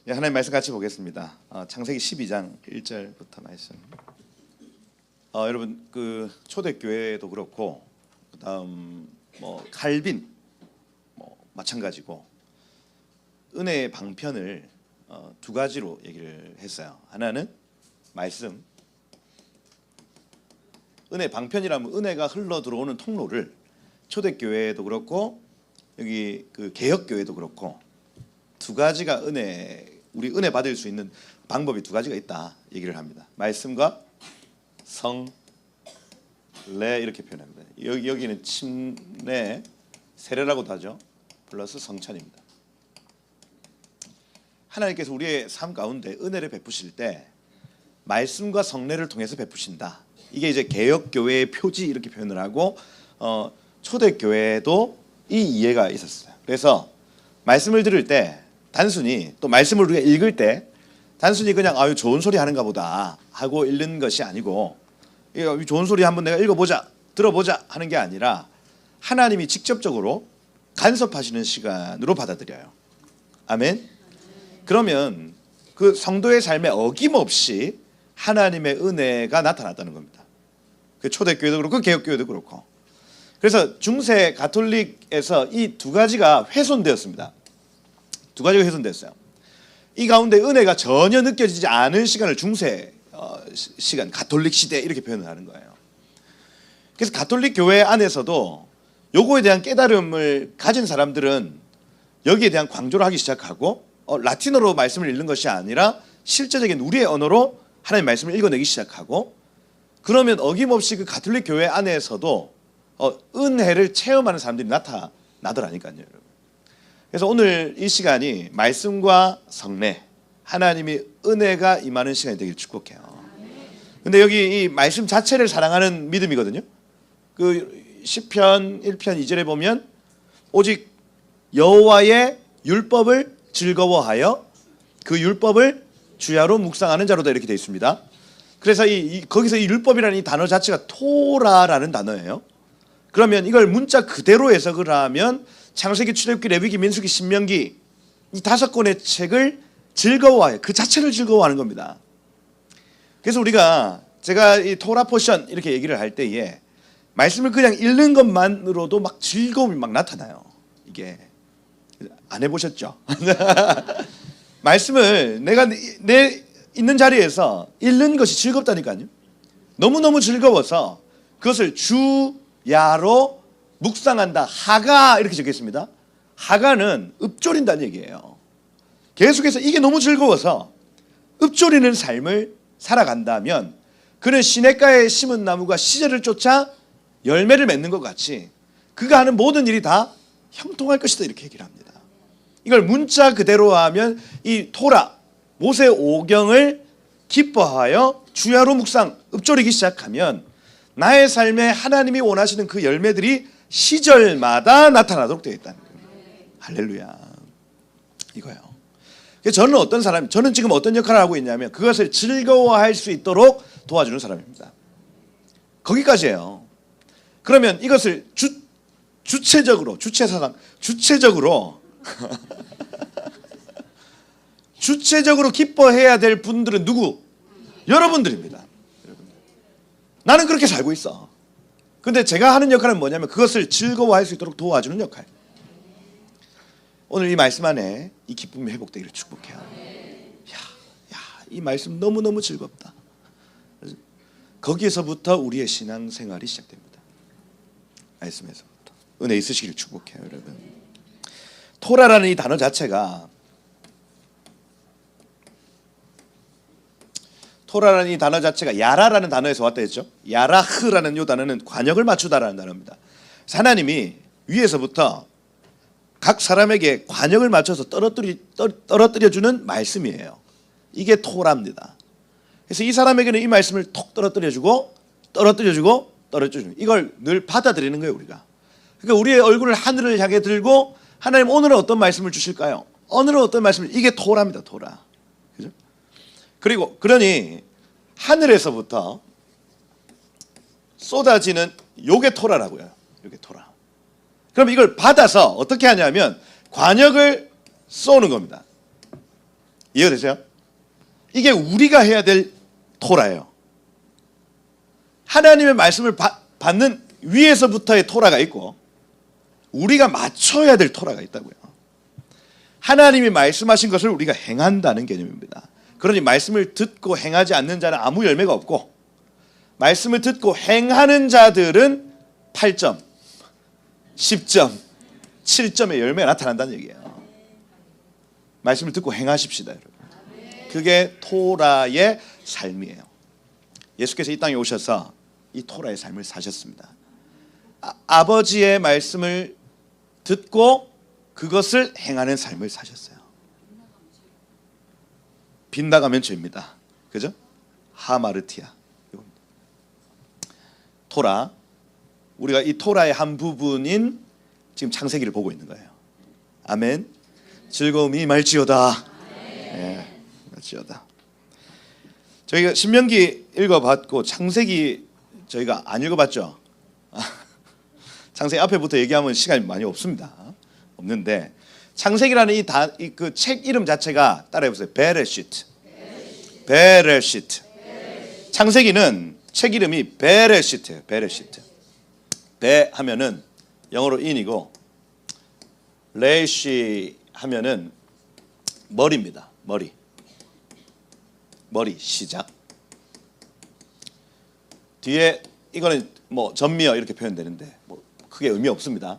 하나님 말씀 같이 보겠습니다. 창세기 12장 1절부터 말씀. 여러분 그 초대교회도 그렇고 그다음 칼빈 마찬가지고 은혜의 방편을 두 가지로 얘기를 했어요. 하나는 말씀. 은혜 방편이라면 은혜가 흘러 들어오는 통로를 초대교회도 그렇고 여기 그 개혁교회도 그렇고 두 가지가 우리 은혜 받을 수 있는 방법이 두 가지가 있다 얘기를 합니다. 말씀과 성례 이렇게 표현합니다. 여기는 침례, 세례라고도 하죠. 플러스 성찬입니다. 하나님께서 우리의 삶 가운데 은혜를 베푸실 때 말씀과 성례를 통해서 베푸신다. 이게 이제 개혁교회의 표지 이렇게 표현을 하고 초대교회도 이 이해가 있었어요. 그래서 말씀을 들을 때 단순히 또 말씀을 우리가 읽을 때 단순히 그냥 좋은 소리 하는가 보다 하고 읽는 것이 아니고 좋은 소리 한번 내가 읽어보자 들어보자 하는 게 아니라 하나님이 직접적으로 간섭하시는 시간으로 받아들여요. 아멘. 그러면 그 성도의 삶에 어김없이 하나님의 은혜가 나타났다는 겁니다. 그 초대교회도 그렇고 개혁교회도 그렇고. 그래서 중세 가톨릭에서 이 두 가지가 훼손되었습니다. 두 가지가 훼손됐어요. 이 가운데 은혜가 전혀 느껴지지 않은 시간을 중세 시간, 가톨릭 시대 이렇게 표현을 하는 거예요. 그래서 가톨릭 교회 안에서도 요거에 대한 깨달음을 가진 사람들은 여기에 대한 강조를 하기 시작하고 라틴어로 말씀을 읽는 것이 아니라 실제적인 우리의 언어로 하나님의 말씀을 읽어내기 시작하고 그러면 어김없이 그 가톨릭 교회 안에서도 은혜를 체험하는 사람들이 나타나더라니까요, 여러분. 그래서 오늘 이 시간이 말씀과 성례, 하나님이 은혜가 임하는 시간이 되길 축복해요. 근데 여기 이 말씀 자체를 사랑하는 믿음이거든요. 그 시편 1편 2절에 보면 오직 여호와의 율법을 즐거워하여 그 율법을 주야로 묵상하는 자로다 이렇게 되어 있습니다. 그래서 거기서 이 율법이라는 이 단어 자체가 토라라는 단어예요. 그러면 이걸 문자 그대로 해석을 하면 창세기, 출애굽기, 레위기, 민수기, 신명기 이 5권의 책을 즐거워해 그 자체를 즐거워하는 겁니다. 그래서 제가 이 토라 포션 이렇게 얘기를 할 때에 말씀을 그냥 읽는 것만으로도 막 즐거움이 막 나타나요. 이게 안 해보셨죠? 말씀을 내가 내 있는 자리에서 읽는 것이 즐겁다니까요. 너무너무 즐거워서 그것을 주야로 묵상한다. 하가 이렇게 적혀 있습니다. 하가는 읊조린다는 얘기예요. 계속해서 이게 너무 즐거워서 읊조리는 삶을 살아간다면 그는 시냇가에 심은 나무가 시절을 쫓아 열매를 맺는 것 같이 그가 하는 모든 일이 다 형통할 것이다 이렇게 얘기를 합니다. 이걸 문자 그대로 하면 이 토라 모세 오경을 기뻐하여 주야로 묵상 읊조리기 시작하면 나의 삶에 하나님이 원하시는 그 열매들이 시절마다 나타나도록 되어 있다는 거예요. 할렐루야. 이거요. 저는 지금 어떤 역할을 하고 있냐면 그것을 즐거워할 수 있도록 도와주는 사람입니다. 거기까지예요. 그러면 이것을 주체적으로 기뻐해야 될 분들은 누구? 여러분들입니다. 나는 그렇게 살고 있어. 근데 제가 하는 역할은 뭐냐면 그것을 즐거워할 수 있도록 도와주는 역할. 오늘 이 말씀 안에 이 기쁨이 회복되기를 축복해요. 이 말씀 너무너무 즐겁다. 거기에서부터 우리의 신앙생활이 시작됩니다. 말씀에서부터. 은혜 있으시기를 축복해요, 여러분. 토라라는 이 단어 자체가 야라라는 단어에서 왔다 했죠. 야라흐라는 이 단어는 관역을 맞추다라는 단어입니다. 하나님이 위에서부터 각 사람에게 관역을 맞춰서 떨어뜨려주는 말씀이에요. 이게 토라입니다. 그래서 이 사람에게는 이 말씀을 톡 떨어뜨려주고 이걸 늘 받아들이는 거예요, 우리가. 그러니까 우리의 얼굴을 하늘을 향해 들고 하나님 오늘은 어떤 말씀을 주실까요? 오늘은 어떤 말씀을 이게 토라입니다, 토라. 그죠? 그러니 하늘에서부터 쏟아지는 요게 토라라고요. 요게 토라. 그럼 이걸 받아서 어떻게 하냐면 관역을 쏘는 겁니다. 이해되세요? 이게 우리가 해야 될 토라예요. 하나님의 말씀을 받는 위에서부터의 토라가 있고 우리가 맞춰야 될 토라가 있다고요. 하나님이 말씀하신 것을 우리가 행한다는 개념입니다. 그러니 말씀을 듣고 행하지 않는 자는 아무 열매가 없고 말씀을 듣고 행하는 자들은 8점, 10점, 7점의 열매가 나타난다는 얘기예요. 말씀을 듣고 행하십시다, 여러분. 그게 토라의 삶이에요. 예수께서 이 땅에 오셔서 이 토라의 삶을 사셨습니다. 아버지의 말씀을 듣고 그것을 행하는 삶을 사셨어요. 빗나가면 죄입니다. 그죠? 하마르티아. 토라. 우리가 이 토라의 한 부분인 지금 창세기를 보고 있는 거예요. 아멘. 즐거움이 말지어다. 네, 말지어다. 저희가 신명기 읽어봤고 창세기 저희가 안 읽어봤죠. 창세기 앞에부터 얘기하면 시간이 많이 없습니다. 없는데 창세기라는 그 책 이름 자체가 따라해보세요. 베레시트. 베레시트. 창세기는 책 이름이 베레시트예요. 베레시트. 베 하면은 영어로 인이고 레시 하면은 머리입니다. 머리 시작. 뒤에 이거는 뭐 전미어 이렇게 표현되는데 뭐 크게 의미 없습니다.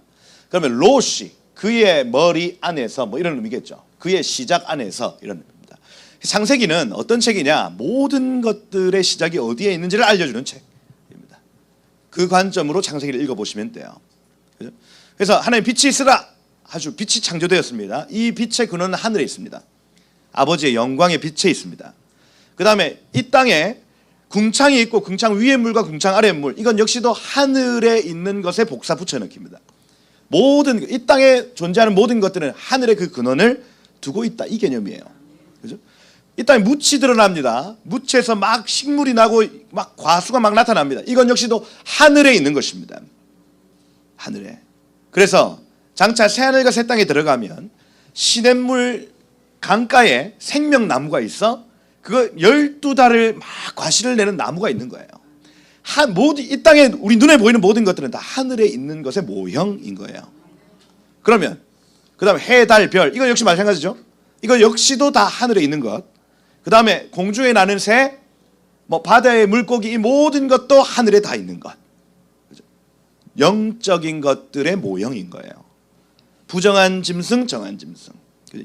그러면 로시 그의 머리 안에서 뭐 이런 의미겠죠. 그의 시작 안에서 이런 의미입니다. 창세기는 어떤 책이냐? 모든 것들의 시작이 어디에 있는지를 알려주는 책입니다. 그 관점으로 창세기를 읽어보시면 돼요. 그래서 하나님 빛이 있으라 아주 빛이 창조되었습니다. 이 빛의 근원은 하늘에 있습니다. 아버지의 영광의 빛에 있습니다. 그 다음에 이 땅에 궁창이 있고 궁창 위의 물과 궁창 아래의 물, 이건 역시도 하늘에 있는 것에 복사 붙여넣기입니다. 모든 이 땅에 존재하는 모든 것들은 하늘의 그 근원을 두고 있다, 이 개념이에요. 그죠? 이 땅에 묻이 드러납니다. 묻에서 막 식물이 나고 막 과수가 막 나타납니다. 이건 역시도 하늘에 있는 것입니다. 하늘에. 그래서 장차 새하늘과 새 땅에 들어가면 시냇물 강가에 생명나무가 있어 그거 12달을 막 과실을 내는 나무가 있는 거예요. 이 땅에 우리 눈에 보이는 모든 것들은 다 하늘에 있는 것의 모형인 거예요. 그러면 그 다음에 해, 달, 별 이거 역시 마찬가지죠. 이거 역시도 다 하늘에 있는 것. 그 다음에 공중에 나는 새, 뭐 바다의 물고기 이 모든 것도 하늘에 다 있는 것. 그죠? 영적인 것들의 모형인 거예요. 부정한 짐승, 정한 짐승.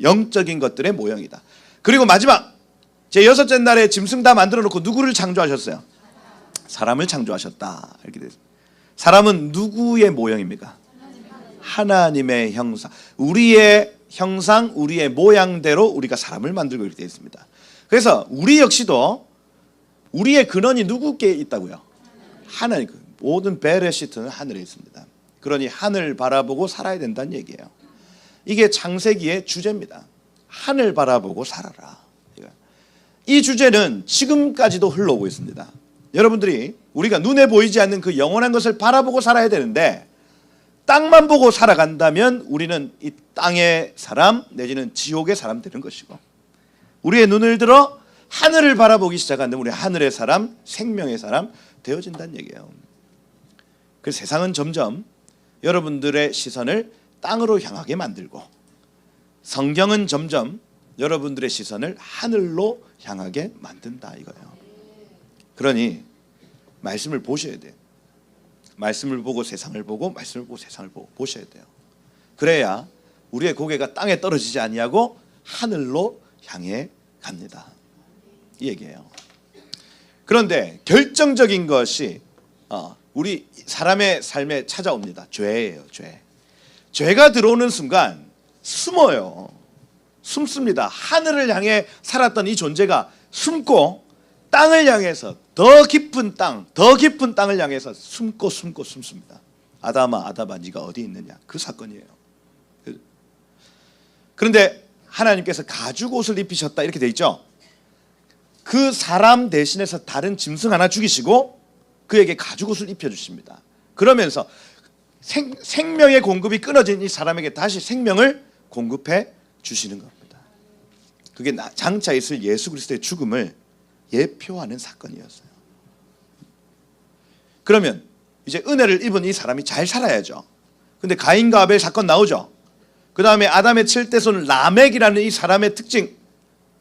영적인 것들의 모형이다. 그리고 마지막 제6째 날에 짐승 다 만들어 놓고 누구를 창조하셨어요? 사람을 창조하셨다. 이렇게 됐습니다. 사람은 누구의 모형입니까? 하나님의 형상. 우리의 형상, 우리의 모양대로 우리가 사람을 만들고 이렇게 되어 있습니다. 그래서 우리 역시도 우리의 근원이 누구께 있다고요? 하나님. 모든 베레시트는 하늘에 있습니다. 그러니 하늘 바라보고 살아야 된다는 얘기예요. 이게 창세기의 주제입니다. 하늘 바라보고 살아라. 이 주제는 지금까지도 흘러오고 있습니다. 여러분들이 우리가 눈에 보이지 않는 그 영원한 것을 바라보고 살아야 되는데 땅만 보고 살아간다면 우리는 이 땅의 사람 내지는 지옥의 사람 되는 것이고 우리의 눈을 들어 하늘을 바라보기 시작한다면 우리 하늘의 사람, 생명의 사람 되어진다는 얘기예요. 그래서 세상은 점점 여러분들의 시선을 땅으로 향하게 만들고 성경은 점점 여러분들의 시선을 하늘로 향하게 만든다 이거예요. 그러니 말씀을 보셔야 돼요. 말씀을 보고 세상을 보고 말씀을 보고 세상을 보고 보셔야 돼요. 그래야 우리의 고개가 땅에 떨어지지 아니하고 하늘로 향해 갑니다. 이 얘기예요. 그런데 결정적인 것이 우리 사람의 삶에 찾아옵니다. 죄예요. 죄. 죄가 들어오는 순간 숨어요. 숨습니다. 하늘을 향해 살았던 이 존재가 숨고 땅을 향해서 더 깊은 땅을 향해서 숨고 숨습니다. 아담아 네가 어디 있느냐 그 사건이에요. 그런데 하나님께서 가죽 옷을 입히셨다 이렇게 돼 있죠. 그 사람 대신해서 다른 짐승 하나 죽이시고 그에게 가죽 옷을 입혀주십니다. 그러면서 생명의 공급이 끊어진 이 사람에게 다시 생명을 공급해 주시는 겁니다. 그게 장차 있을 예수 그리스도의 죽음을 예표하는 사건이었어요. 그러면 이제 은혜를 입은 이 사람이 잘 살아야죠. 근데 가인과 아벨 사건 나오죠. 그 다음에 아담의 7대손 라멕이라는 이 사람의 특징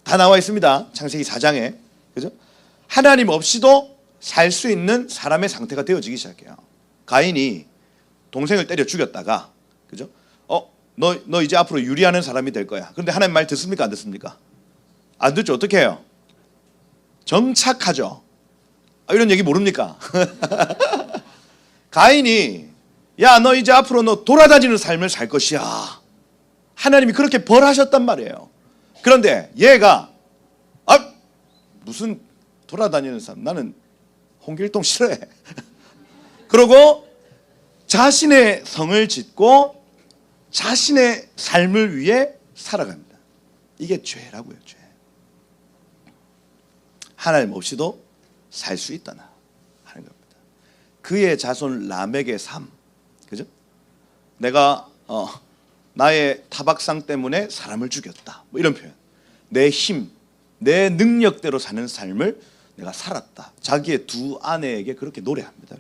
다 나와 있습니다. 창세기 4장에. 그죠? 하나님 없이도 살 수 있는 사람의 상태가 되어지기 시작해요. 가인이 동생을 때려 죽였다가, 그죠? 너 이제 앞으로 유리하는 사람이 될 거야. 그런데 하나님 말 듣습니까? 안 듣습니까? 안 듣죠. 어떻게 해요? 정착하죠. 이런 얘기 모릅니까? 가인이 야, 너 이제 앞으로 너 돌아다니는 삶을 살 것이야. 하나님이 그렇게 벌하셨단 말이에요. 그런데 얘가 무슨 돌아다니는 삶, 나는 홍길동 싫어해. 그러고 자신의 성을 짓고 자신의 삶을 위해 살아갑니다. 이게 죄라고요. 죄. 하나님 없이도 살 수 있다나 하는 겁니다. 그의 자손 라멕의 삶, 그죠? 내가 나의 타박상 때문에 사람을 죽였다, 뭐 이런 표현. 내 힘, 내 능력대로 사는 삶을 내가 살았다. 자기의 두 아내에게 그렇게 노래합니다.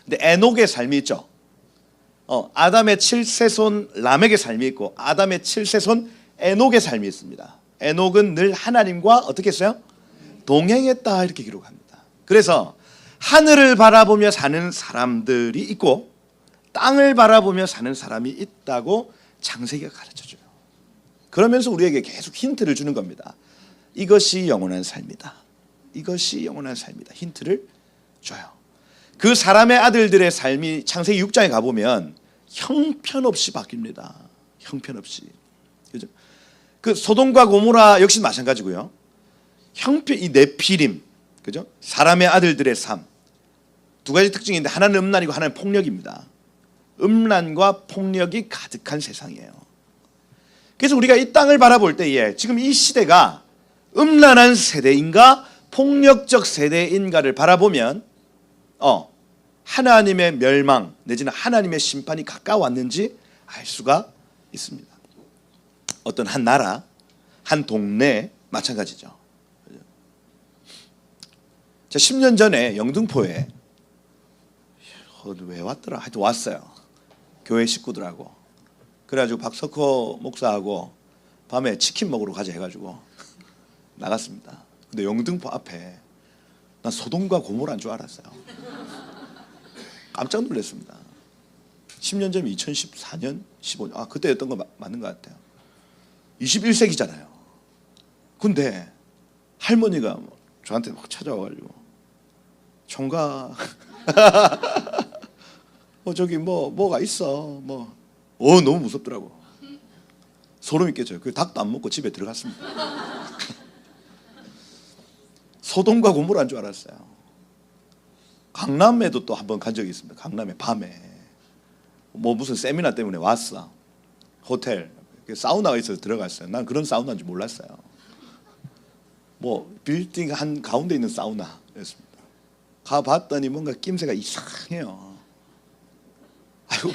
근데 에녹의 삶이 있죠. 아담의 7세손 라멕의 삶이 있고 아담의 7세손 에녹의 삶이 있습니다. 에녹은 늘 하나님과 어떻게 했어요? 동행했다, 이렇게 기록합니다. 그래서 하늘을 바라보며 사는 사람들이 있고 땅을 바라보며 사는 사람이 있다고 창세기가 가르쳐줘요. 그러면서 우리에게 계속 힌트를 주는 겁니다. 이것이 영원한 삶이다. 이것이 영원한 삶이다. 힌트를 줘요. 그 사람의 아들들의 삶이 창세기 6장에 가보면 형편없이 바뀝니다. 형편없이. 그죠? 그 소돔과 고모라 역시 마찬가지고요. 이 네피림, 그죠? 사람의 아들들의 삶. 두 가지 특징이 있는데 하나는 음란이고 하나는 폭력입니다. 음란과 폭력이 가득한 세상이에요. 그래서 우리가 이 땅을 바라볼 때에 지금 이 시대가 음란한 세대인가 폭력적 세대인가를 바라보면 하나님의 멸망 내지는 하나님의 심판이 가까웠는지 알 수가 있습니다. 어떤 한 나라, 한 동네 마찬가지죠. 자, 10년 전에 영등포에 왜 왔더라? 하여튼 왔어요. 교회 식구들하고. 그래가지고 박석호 목사하고 밤에 치킨 먹으러 가자 해가지고 나갔습니다. 근데 영등포 앞에 난 소돔과 고모라인 줄 알았어요. 깜짝 놀랐습니다. 10년 전 2014년, 15년 그때였던 거 맞는 것 같아요. 21세기잖아요. 근데 할머니가 저한테 막 찾아와가지고 총각 저기 뭐가 있어 너무 무섭더라고. 소름이 끼쳐요. 그 닭도 안 먹고 집에 들어갔습니다. 소돔과 고모라인 줄 알았어요. 강남에도 또 한 번 간 적이 있습니다. 강남에 밤에 무슨 세미나 때문에 왔어. 호텔 사우나가 있어서 들어갔어요. 난 그런 사우나인 줄 몰랐어요. 빌딩 한 가운데 있는 사우나였습니다. 가봤더니 뭔가 낌새가 이상해요. 아이고,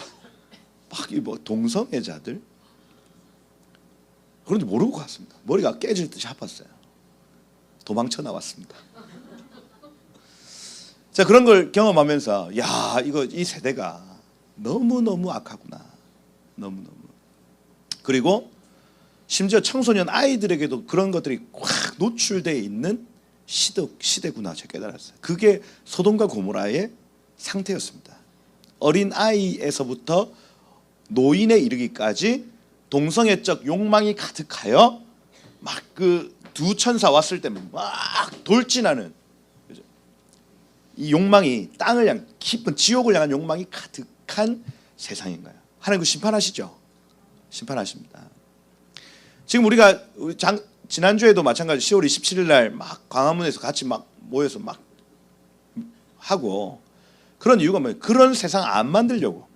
막 동성애자들. 그런데 모르고 갔습니다. 머리가 깨질 듯이 아팠어요. 도망쳐 나왔습니다. 자, 그런 걸 경험하면서 이 세대가 너무너무 악하구나. 너무너무. 그리고 심지어 청소년 아이들에게도 그런 것들이 확 노출되어 있는 시대구나 제가 깨달았어요. 그게 소돔과 고모라의 상태였습니다. 어린 아이에서부터 노인에 이르기까지 동성애적 욕망이 가득하여 막 그 두 천사 왔을 때 막 돌진하는, 그죠? 이 욕망이 땅을 향한 깊은 지옥을 향한 욕망이 가득한 세상인 거예요. 하나님 그 심판하시죠. 심판하십니다. 지금 우리가 지난주에도 마찬가지 10월 27일 날 막 광화문에서 같이 막 모여서 막 하고, 그런 이유가 뭐예요? 그런 세상 안 만들려고.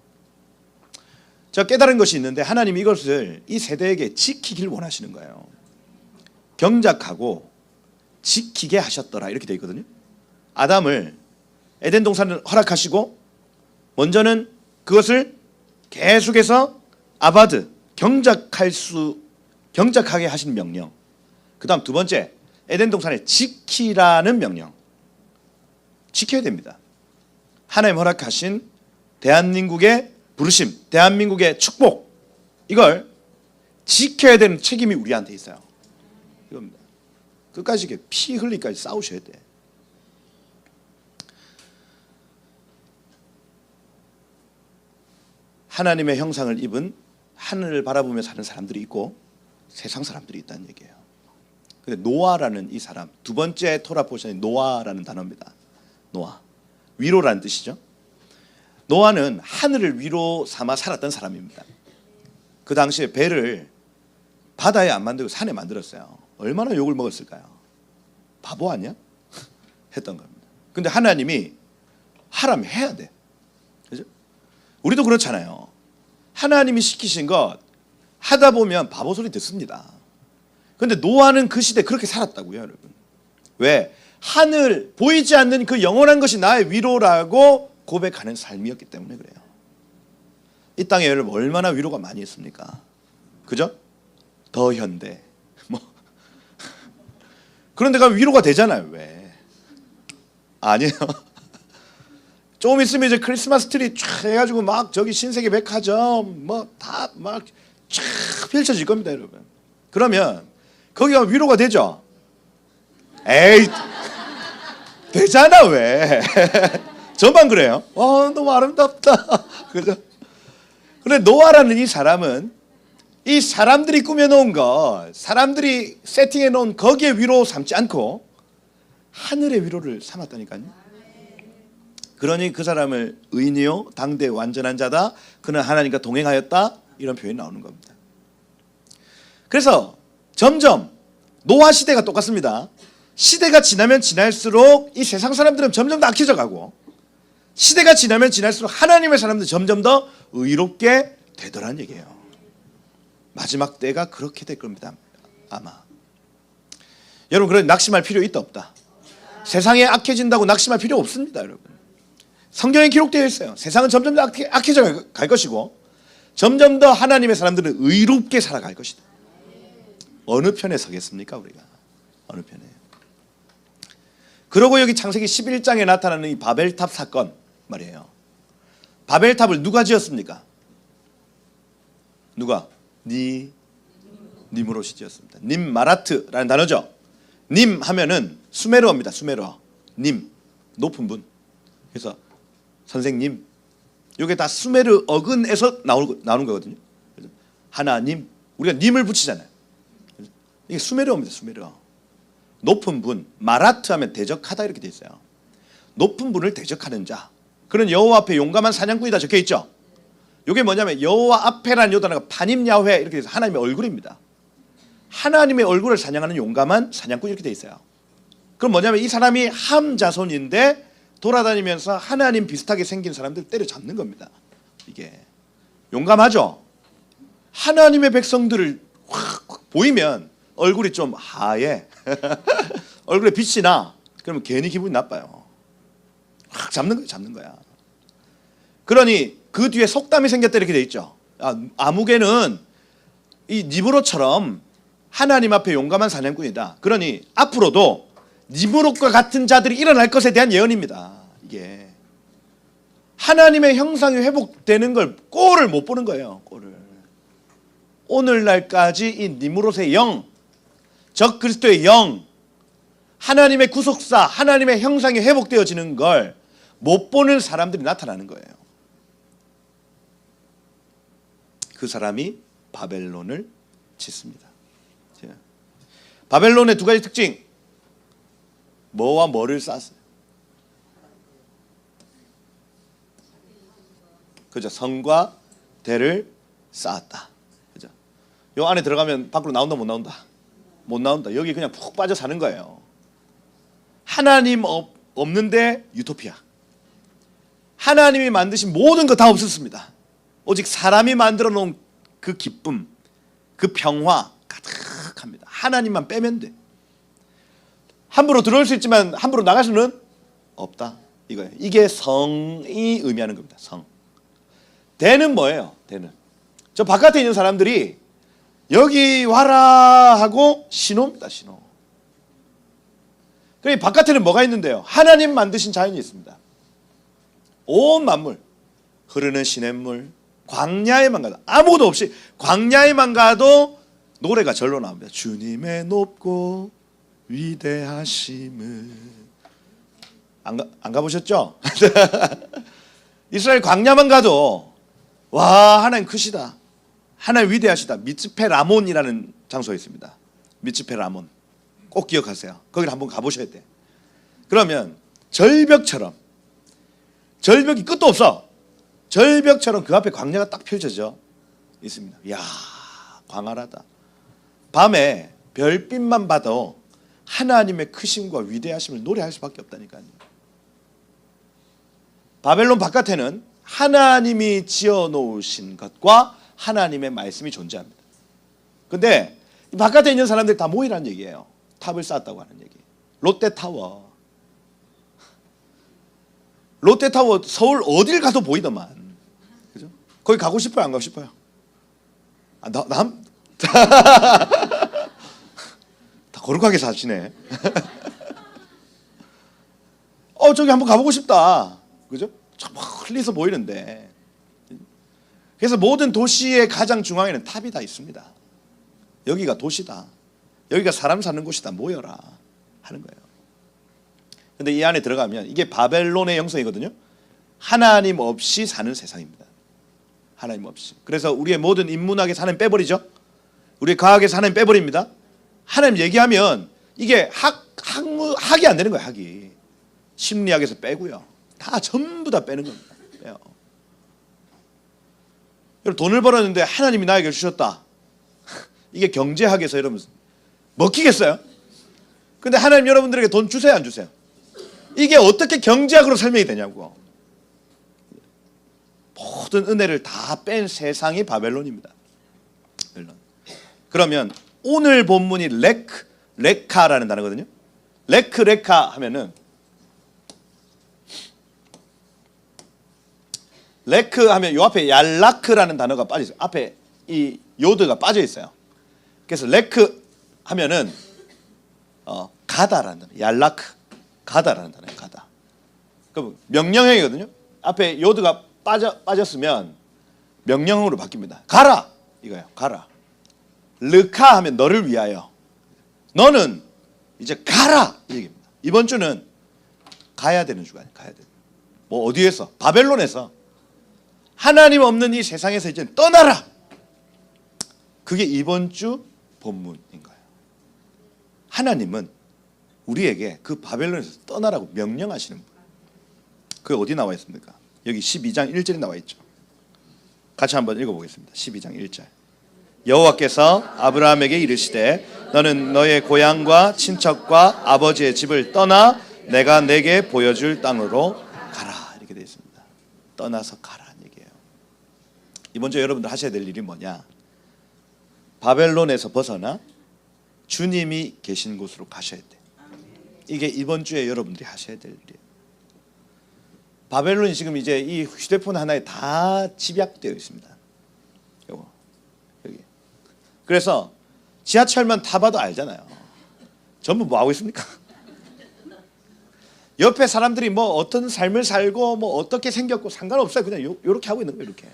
제가 깨달은 것이 있는데 하나님이 이것을 이 세대에게 지키길 원하시는 거예요. 경작하고 지키게 하셨더라 이렇게 돼 있거든요. 아담을 에덴 동산을 허락하시고 먼저는 그것을 계속해서 아바드 경작할 수 경작하게 하신 명령. 그 다음 두 번째, 에덴 동산에 지키라는 명령. 지켜야 됩니다. 하나님 허락하신 대한민국의 부르심, 대한민국의 축복, 이걸 지켜야 되는 책임이 우리한테 있어요. 이겁니다. 끝까지 이렇게 피 흘리까지 싸우셔야 돼. 하나님의 형상을 입은 하늘을 바라보며 사는 사람들이 있고 세상 사람들이 있다는 얘기예요. 근데 노아라는 이 사람, 두 번째 토라 포션이 노아라는 단어입니다. 노아, 위로라는 뜻이죠. 노아는 하늘을 위로 삼아 살았던 사람입니다. 그 당시에 배를 바다에 안 만들고 산에 만들었어요. 얼마나 욕을 먹었을까요? 바보 아니야? 했던 겁니다. 근데 하나님이 하라면 해야 돼. 그죠? 우리도 그렇잖아요. 하나님이 시키신 것 하다 보면 바보 소리 듣습니다. 근데 노아는 그 시대에 그렇게 살았다고요, 여러분. 왜? 하늘, 보이지 않는 그 영원한 것이 나의 위로라고 고백하는 삶이었기 때문에 그래요. 이 땅에 여러분 얼마나 위로가 많이 있습니까? 그죠? 더 현대 뭐 그런 데가 위로가 되잖아요. 왜? 아니에요. 조금 있으면 이제 크리스마스 트리 쫙 해가지고 막 저기 신세계 백화점 뭐 다 막 쫙 펼쳐질 겁니다, 여러분. 그러면 거기가 위로가 되죠? 에이, 되잖아. 왜? 저만 그래요? 너무 아름답다. 그죠? 그런데 노아라는 이 사람은 이 사람들이 꾸며놓은 것, 사람들이 세팅해놓은 거기에 위로 삼지 않고 하늘의 위로를 삼았다니까요. 그러니 그 사람을 의인이요 당대 완전한 자다, 그는 하나님과 동행하였다, 이런 표현이 나오는 겁니다. 그래서 점점 노아 시대가 똑같습니다. 시대가 지나면 지날수록 이 세상 사람들은 점점 더 악해져 가고, 시대가 지나면 지날수록 하나님의 사람들은 점점 더 의롭게 되더라는 얘기예요. 마지막 때가 그렇게 될 겁니다, 아마. 여러분, 그런 낙심할 필요 있다 없다? 세상에 악해진다고 낙심할 필요 없습니다, 여러분. 성경에 기록되어 있어요. 세상은 점점 더 악해져 갈 것이고 점점 더 하나님의 사람들은 의롭게 살아갈 것이다. 어느 편에 서겠습니까, 우리가? 어느 편에? 그러고 여기 창세기 11장에 나타나는 이 바벨탑 사건 말이에요. 바벨탑을 누가 지었습니까? 누가? 님으롯이 지었습니다. 님마라트라는 단어죠. 님 하면은 수메르어입니다. 수메르어. 님, 높은 분. 그래서 선생님, 이게 다 수메르 어근에서 나오는 거거든요. 하나님, 우리가 님을 붙이잖아요. 이게 수메르어입니다. 수메르어. 높은 분, 마라트 하면 대적하다 이렇게 돼 있어요. 높은 분을 대적하는 자, 그는 여호와 앞에 용감한 사냥꾼이다 적혀 있죠. 이게 뭐냐면 여호와 앞에라는 요 단어가 파님 야훼 이렇게 돼서 하나님의 얼굴입니다. 하나님의 얼굴을 사냥하는 용감한 사냥꾼 이렇게 돼 있어요. 그럼 뭐냐면 이 사람이 함 자손인데 돌아다니면서 하나님 비슷하게 생긴 사람들 때려잡는 겁니다. 이게 용감하죠. 하나님의 백성들을 확 보이면 얼굴이 좀 하얘 얼굴에 빛이 나. 그러면 괜히 기분이 나빠요. 확 잡는 거야. 그러니 그 뒤에 속담이 생겼다 이렇게 돼 있죠. 아무개는 이 니브롯처럼 하나님 앞에 용감한 사냥꾼이다. 그러니 앞으로도 니브롯과 같은 자들이 일어날 것에 대한 예언입니다. 이게 하나님의 형상이 회복되는 걸 꼴을 못 보는 거예요. 꼴을. 오늘날까지 이 니브롯의 영, 적 그리스도의 영, 하나님의 구속사, 하나님의 형상이 회복되어지는 걸 못 보는 사람들이 나타나는 거예요. 그 사람이 바벨론을 짓습니다. 바벨론의 두 가지 특징, 뭐와 뭐를 쌓았어요? 그죠? 성과 대를 쌓았다. 그죠? 요 안에 들어가면 밖으로 나온다 못 나온다? 못 나온다. 여기 그냥 푹 빠져 사는 거예요. 하나님 없는데 유토피아. 하나님이 만드신 모든 거 다 없었습니다. 오직 사람이 만들어 놓은 그 기쁨, 그 평화 가득합니다. 하나님만 빼면 돼. 함부로 들어올 수 있지만 함부로 나갈 수는 없다. 이거예요. 이게 성이 의미하는 겁니다. 성. 대는 뭐예요? 대는 저 바깥에 있는 사람들이 여기 와라 하고 신호입니다. 신호. 그럼 바깥에는 뭐가 있는데요? 하나님 만드신 자연이 있습니다. 온 만물, 흐르는 시냇물, 광야에만 가도 아무것도 없이 광야에만 가도 노래가 절로 나옵니다. 주님의 높고 위대하심을. 안 가보셨죠? 이스라엘 광야만 가도 와, 하나님 크시다, 하나님 위대하시다. 미츠페 라몬이라는 장소에 있습니다. 미츠페 라몬 꼭 기억하세요. 거기를 한번 가보셔야 돼. 그러면 절벽처럼, 절벽이 끝도 없어. 절벽처럼 그 앞에 광야가 딱 펼쳐져 있습니다. 이야, 광활하다. 밤에 별빛만 봐도 하나님의 크심과 위대하심을 노래할 수밖에 없다니까요. 바벨론 바깥에는 하나님이 지어놓으신 것과 하나님의 말씀이 존재합니다. 근데 이 바깥에 있는 사람들이 다 모이라는 얘기예요. 탑을 쌓았다고 하는 얘기. 롯데타워. 롯데타워 서울 어딜 가도 보이더만. 그죠? 거기 가고 싶어요? 안 가고 싶어요? 아, 다 거룩하게 사시네. 저기 한번 가보고 싶다. 그죠? 저 멀리서 보이는데. 그래서 모든 도시의 가장 중앙에는 탑이 다 있습니다. 여기가 도시다, 여기가 사람 사는 곳이다, 모여라 하는 거예요. 근데 이 안에 들어가면 이게 바벨론의 영성이거든요. 하나님 없이 사는 세상입니다. 하나님 없이. 그래서 우리의 모든 인문학에서 하나님 빼버리죠. 우리 과학에서 하나님 빼버립니다. 하나님 얘기하면 이게 학이 안 되는 거예요. 학이. 심리학에서 빼고요. 다 전부 다 빼는 겁니다. 빼요. 여러분, 돈을 벌었는데 하나님이 나에게 주셨다. 이게 경제학에서 여러분 먹히겠어요? 근데 하나님 여러분들에게 돈 주세요, 안 주세요? 이게 어떻게 경제학으로 설명이 되냐고. 모든 은혜를 다 뺀 세상이 바벨론입니다. 바벨론. 그러면 오늘 본문이 레카라는 단어거든요. 레카 하면은, 레크 하면 요 앞에 얄라크라는 단어가 빠져 있어요. 앞에 이 요드가 빠져 있어요. 그래서 레크 하면은 가다라는 단어. 얄라크, 가다라는 단어예요. 가다. 그럼 명령형이거든요. 앞에 요드가 빠졌으면 명령형으로 바뀝니다. 가라 이거예요. 가라. 르카 하면 너를 위하여. 너는 이제 가라 이 얘기입니다. 이번 주는 가야 되는 주간이에요. 가야 되는. 뭐 어디에서? 바벨론에서. 하나님 없는 이 세상에서 이제 떠나라. 그게 이번 주 본문인 거예요. 하나님은 우리에게 그 바벨론에서 떠나라고 명령하시는 분. 그게 어디 나와 있습니까? 여기 12장 1절에 나와 있죠. 같이 한번 읽어보겠습니다. 12장 1절. 여호와께서 아브라함에게 이르시되 너는 너의 고향과 친척과 아버지의 집을 떠나 내가 내게 보여줄 땅으로 가라. 이렇게 되어 있습니다. 떠나서 가라는 얘기예요. 이번 주에 여러분들 하셔야 될 일이 뭐냐? 바벨론에서 벗어나 주님이 계신 곳으로 가셔야 돼. 이게 이번 주에 여러분들이 하셔야 될 일이에요. 바벨론이 지금 이제 이 휴대폰 하나에 다 집약되어 있습니다. 요거 여기. 그래서 지하철만 타봐도 알잖아요. 전부 뭐 하고 있습니까? 옆에 사람들이 뭐 어떤 삶을 살고 뭐 어떻게 생겼고 상관없어요. 그냥 요렇게 하고 있는 거예요. 이렇게.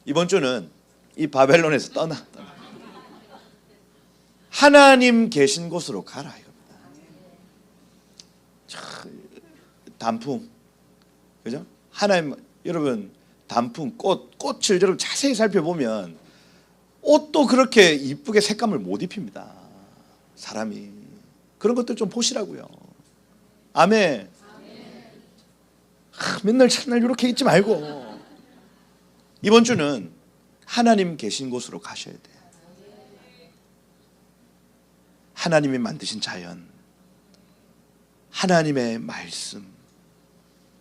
이번 주는 이 바벨론에서 떠나. 하나님 계신 곳으로 가라 이겁니다. 단풍, 그죠? 하나님, 여러분 단풍, 꽃을 여러분 자세히 살펴보면 옷도 그렇게 이쁘게 색감을 못 입힙니다. 사람이. 그런 것들 좀 보시라고요. 아멘. 맨날 첫날 이렇게 있지 말고 이번 주는 하나님 계신 곳으로 가셔야 돼요. 하나님이 만드신 자연, 하나님의 말씀,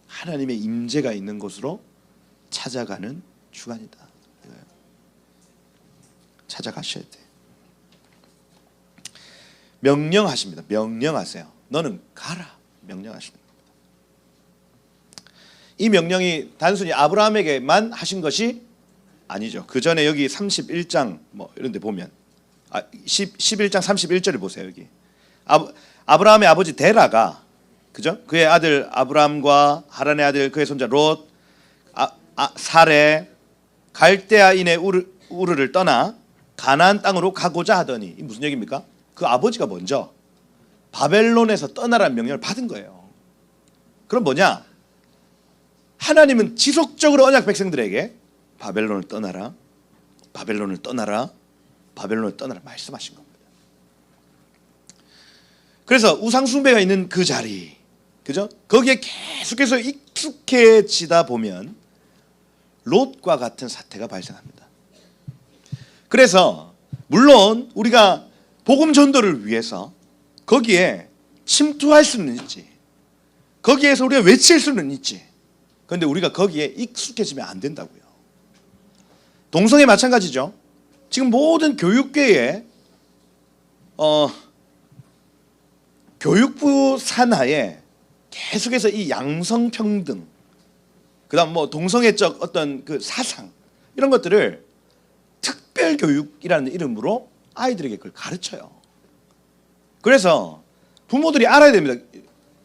하나님의 임재가 있는 곳으로 찾아가는 주간이다. 찾아가셔야 돼. 명령하십니다. 명령하세요. 너는 가라. 명령하시는 겁니다. 이 명령이 단순히 아브라함에게만 하신 것이 아니죠. 그 전에 여기 31장 뭐 이런 데 보면 11장 31절을 보세요. 여기 아브라함의 아버지 데라가, 그죠? 그의 아들 아브람과 하란의 아들 그의 손자 롯, 사레, 갈대아인의 우르를 떠나 가나안 땅으로 가고자 하더니, 이 무슨 얘기입니까? 그 아버지가 먼저 바벨론에서 떠나라는 명령을 받은 거예요. 그럼 뭐냐? 하나님은 지속적으로 언약 백성들에게 바벨론을 떠나라, 바벨론을 떠나라, 바벨론을 떠나라 말씀하신 겁니다. 그래서 우상 숭배가 있는 그 자리, 그죠? 거기에 계속해서 익숙해지다 보면 롯과 같은 사태가 발생합니다. 그래서 물론 우리가 복음 전도를 위해서 거기에 침투할 수는 있지, 거기에서 우리가 외칠 수는 있지, 그런데 우리가 거기에 익숙해지면 안 된다고요. 동성애 마찬가지죠. 지금 모든 교육계에 교육부 산하에 계속해서 이 양성평등, 그다음 뭐 동성애적 어떤 그 사상, 이런 것들을 특별교육이라는 이름으로 아이들에게 그걸 가르쳐요. 그래서 부모들이 알아야 됩니다.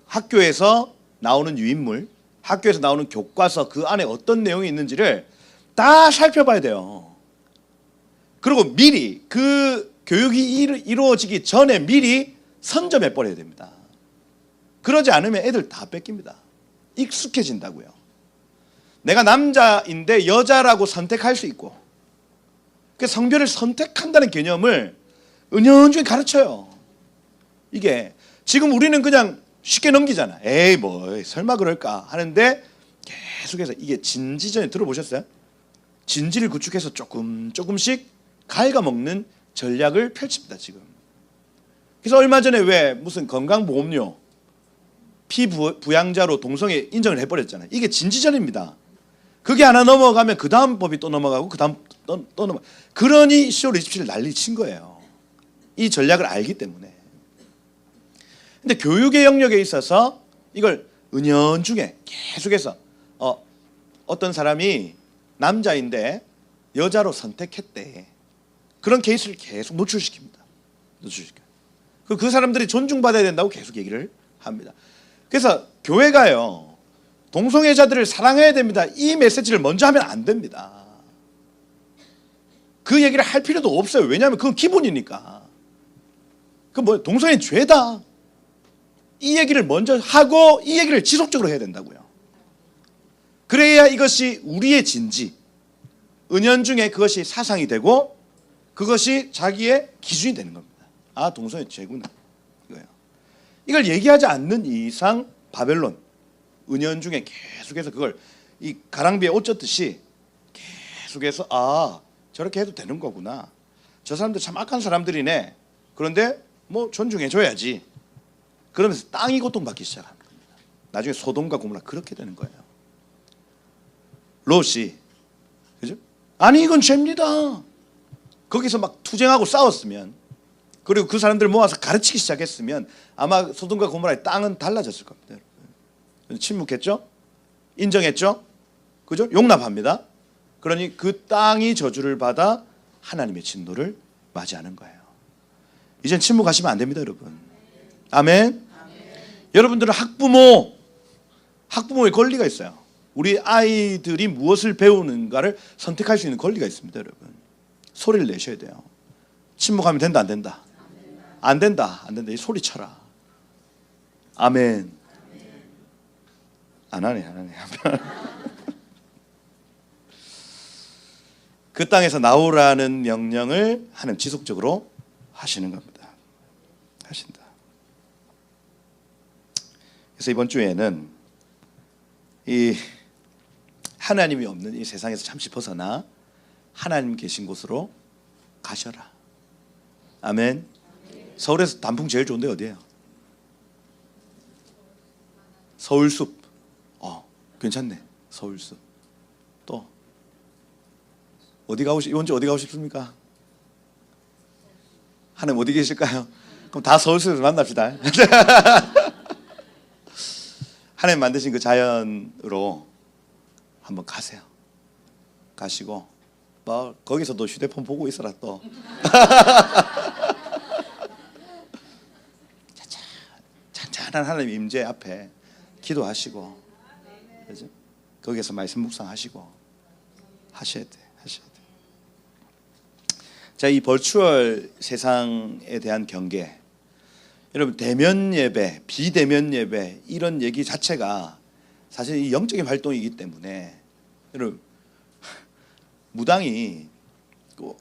학교에서 나오는 유인물, 학교에서 나오는 교과서 그 안에 어떤 내용이 있는지를 다 살펴봐야 돼요. 그리고 미리 그 교육이 이루어지기 전에 미리 선점해 버려야 됩니다. 그러지 않으면 애들 다 뺏깁니다. 익숙해진다고요. 내가 남자인데 여자라고 선택할 수 있고, 그 성별을 선택한다는 개념을 은연중에 가르쳐요. 이게 지금 우리는 그냥 쉽게 넘기잖아. 에이 뭐 설마 그럴까 하는데, 계속해서 이게 진지전에 들어보셨어요? 진지를 구축해서 조금씩 갉아먹는 전략을 펼칩니다 지금. 그래서 얼마 전에 왜 무슨 건강보험료 피부양자로 동성애 인정을 해버렸잖아요. 이게 진지전입니다. 그게 하나 넘어가면 그 다음 법이 또 넘어가고 그 다음 또 넘어가고, 그러니 10월 27일 난리 친 거예요. 이 전략을 알기 때문에. 근데 교육의 영역에 있어서 이걸 은연중에 계속해서 어떤 사람이 남자인데 여자로 선택했대, 그런 케이스를 계속 노출시킵니다. 그 사람들이 존중받아야 된다고 계속 얘기를 합니다. 그래서 교회가요, 동성애자들을 사랑해야 됩니다, 이 메시지를 먼저 하면 안 됩니다. 그 얘기를 할 필요도 없어요. 왜냐하면 그건 기본이니까. 그 뭐 동성애 죄다, 이 얘기를 먼저 하고 이 얘기를 지속적으로 해야 된다고요. 그래야 이것이 우리의 진지, 은연중에 그것이 사상이 되고 그것이 자기의 기준이 되는 겁니다. 아, 동성애 죄구나, 이거예요. 이걸 얘기하지 않는 이상 바벨론, 은연중에 계속해서 그걸 이 가랑비에 옷 젖듯이 계속해서 아, 저렇게 해도 되는 거구나, 저 사람들 참 악한 사람들이네, 그런데 뭐 존중해줘야지, 그러면서 땅이 고통받기 시작합니다. 나중에 소돔과 고모라 그렇게 되는 거예요. 롯이, 그죠? 아니 이건 죄입니다. 거기서 막 투쟁하고 싸웠으면, 그리고 그 사람들 모아서 가르치기 시작했으면 아마 소돔과 고모라의 땅은 달라졌을 겁니다. 침묵했죠? 인정했죠? 그죠? 용납합니다. 그러니 그 땅이 저주를 받아 하나님의 진노를 맞이하는 거예요. 이젠 침묵하시면 안 됩니다, 여러분. 아멘. 여러분들은 학부모의 권리가 있어요. 우리 아이들이 무엇을 배우는가를 선택할 수 있는 권리가 있습니다, 여러분. 소리를 내셔야 돼요. 침묵하면 된다, 안 된다? 안 된다, 안 된다. 이 소리 쳐라. 아멘. 안 하네. 그 땅에서 나오라는 명령을 하나님 지속적으로 하시는 겁니다. 하신다. 그래서 이번 주에는 이 하나님이 없는 이 세상에서 잠시 벗어나 하나님 계신 곳으로 가셔라. 아멘. 서울에서 단풍 제일 좋은 데 어디예요? 서울숲. 괜찮네. 서울숲. 또 이번 주 어디 가고 싶습니까? 하나님 어디 계실까요? 그럼 다 서울숲에서 만납시다. 하나님 만드신 그 자연으로 한번 가세요. 가시고 뭐 거기서도 휴대폰 보고 있어라 또. 찬찬한 하나님 임재 앞에 기도하시고, 그죠? 거기에서 말씀 묵상하시고 하셔야 돼. 자, 이 버추얼 세상에 대한 경계, 여러분 대면 예배, 비대면 예배 이런 얘기 자체가 사실 이 영적인 활동이기 때문에, 여러분 무당이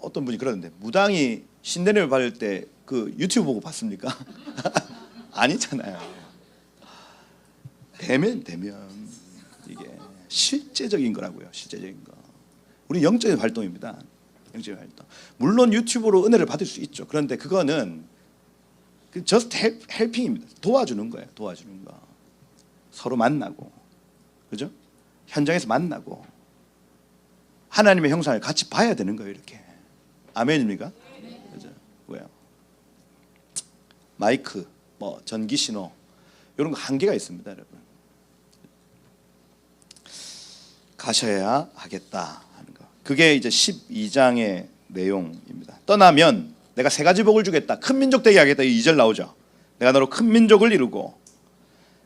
어떤 분이 그러는데, 무당이 신대림을 받을 때 그 유튜브 보고 봤습니까? 아니잖아요. 대면 이게 실제적인 거라고요. 실제적인 거. 우리 영적인 활동입니다. 영적인 활동. 물론 유튜브로 은혜를 받을 수 있죠. 그런데 그거는 just helping입니다. 도와주는 거예요. 도와주는 거. 서로 만나고, 그죠? 현장에서 만나고 하나님의 형상을 같이 봐야 되는 거예요. 이렇게. 아멘입니까? 그죠? 왜요? 마이크, 뭐 전기 신호 이런 거 한계가 있습니다, 여러분. 가셔야 하겠다 하는 거. 그게 이제 12장의 내용입니다. 떠나면 내가 세 가지 복을 주겠다. 큰 민족 되게 하겠다. 이 2절 나오죠. 내가 너로 큰 민족을 이루고,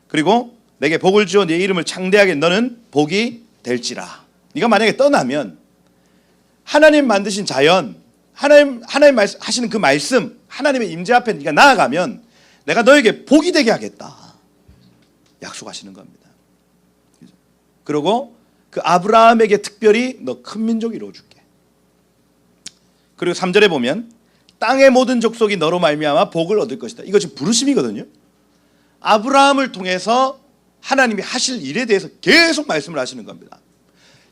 그리고 내게 복을 주어 네 이름을 창대하게 너는 복이 될지라. 네가 만약에 떠나면 하나님 만드신 자연, 하나님 하시는 그 말씀, 하나님의 임재 앞에 네가 나아가면 내가 너에게 복이 되게 하겠다. 약속하시는 겁니다. 그리고 그 아브라함에게 특별히 너 큰 민족 이루어줄게. 그리고 3절에 보면 땅의 모든 족속이 너로 말미암아 복을 얻을 것이다. 이거 지금 부르심이거든요. 아브라함을 통해서 하나님이 하실 일에 대해서 계속 말씀을 하시는 겁니다.